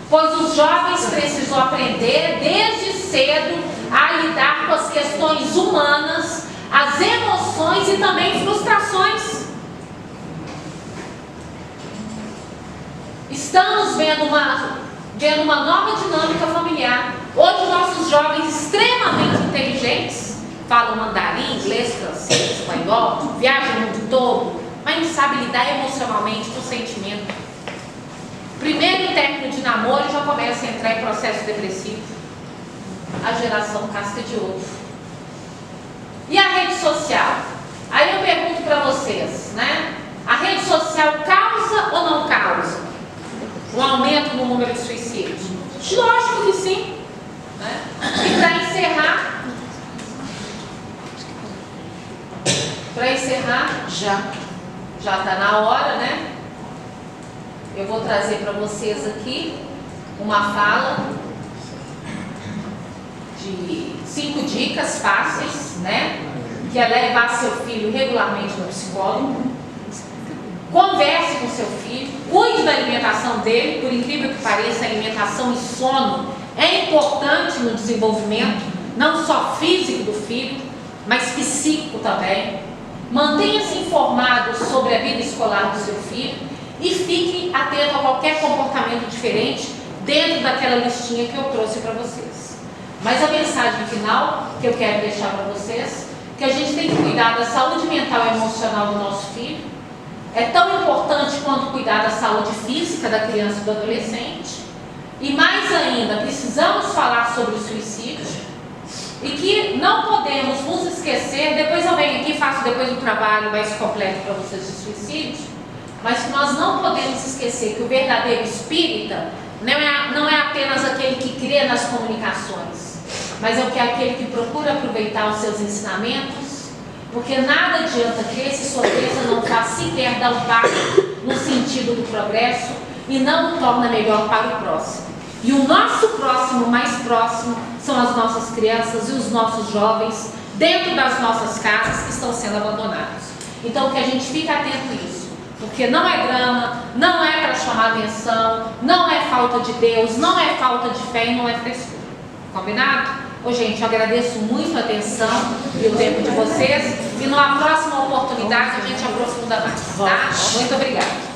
Pois os jovens precisam aprender desde cedo a lidar com as questões humanas, as emoções e também frustrações. Estamos vendo uma nova dinâmica familiar. Hoje, nossos jovens extremamente inteligentes falam mandarim, inglês, francês, espanhol, viajam o mundo todo, mas não sabem lidar emocionalmente com o sentimento. Primeiro término de namoro já começa a entrar em processo depressivo. A geração casca de ovo. E a rede social? Aí eu pergunto para vocês, né? A rede social causa ou não causa um aumento no número de suicídios? Lógico que sim. Né? E para encerrar, já está na hora, né? Eu vou trazer para vocês aqui uma fala de 5 dicas fáceis, né? Que é levar seu filho regularmente no psicólogo. Converse com seu filho, cuide da alimentação dele. Por incrível que pareça, a alimentação e sono é importante no desenvolvimento, não só físico do filho, mas psíquico também. Mantenha-se informado sobre a vida escolar do seu filho e fique atento a qualquer comportamento diferente dentro daquela listinha que eu trouxe para vocês. Mas a mensagem final que eu quero deixar para vocês, que a gente tem que cuidar da saúde mental e emocional do nosso filho, é tão importante quanto cuidar da saúde física da criança e do adolescente. E mais ainda, precisamos falar sobre o suicídio e que não podemos nos esquecer, depois eu venho aqui e faço depois um trabalho mais completo para vocês de suicídio, mas que nós não podemos esquecer que o verdadeiro espírita não é apenas aquele que crê nas comunicações, mas é aquele que procura aproveitar os seus ensinamentos, porque nada adianta crer se sua crença não faz sequer dar um passo no sentido do progresso e não o torna melhor para o próximo. E o nosso próximo, mais próximo, são as nossas crianças e os nossos jovens dentro das nossas casas que estão sendo abandonados. Então que a gente fique atento a isso, porque não é drama, não é para chamar atenção, não é falta de Deus, não é falta de fé e não é frescura. Combinado? Ô, gente, eu agradeço muito a atenção e o tempo de vocês e numa próxima oportunidade a gente aprofunda mais, tá? Muito obrigada.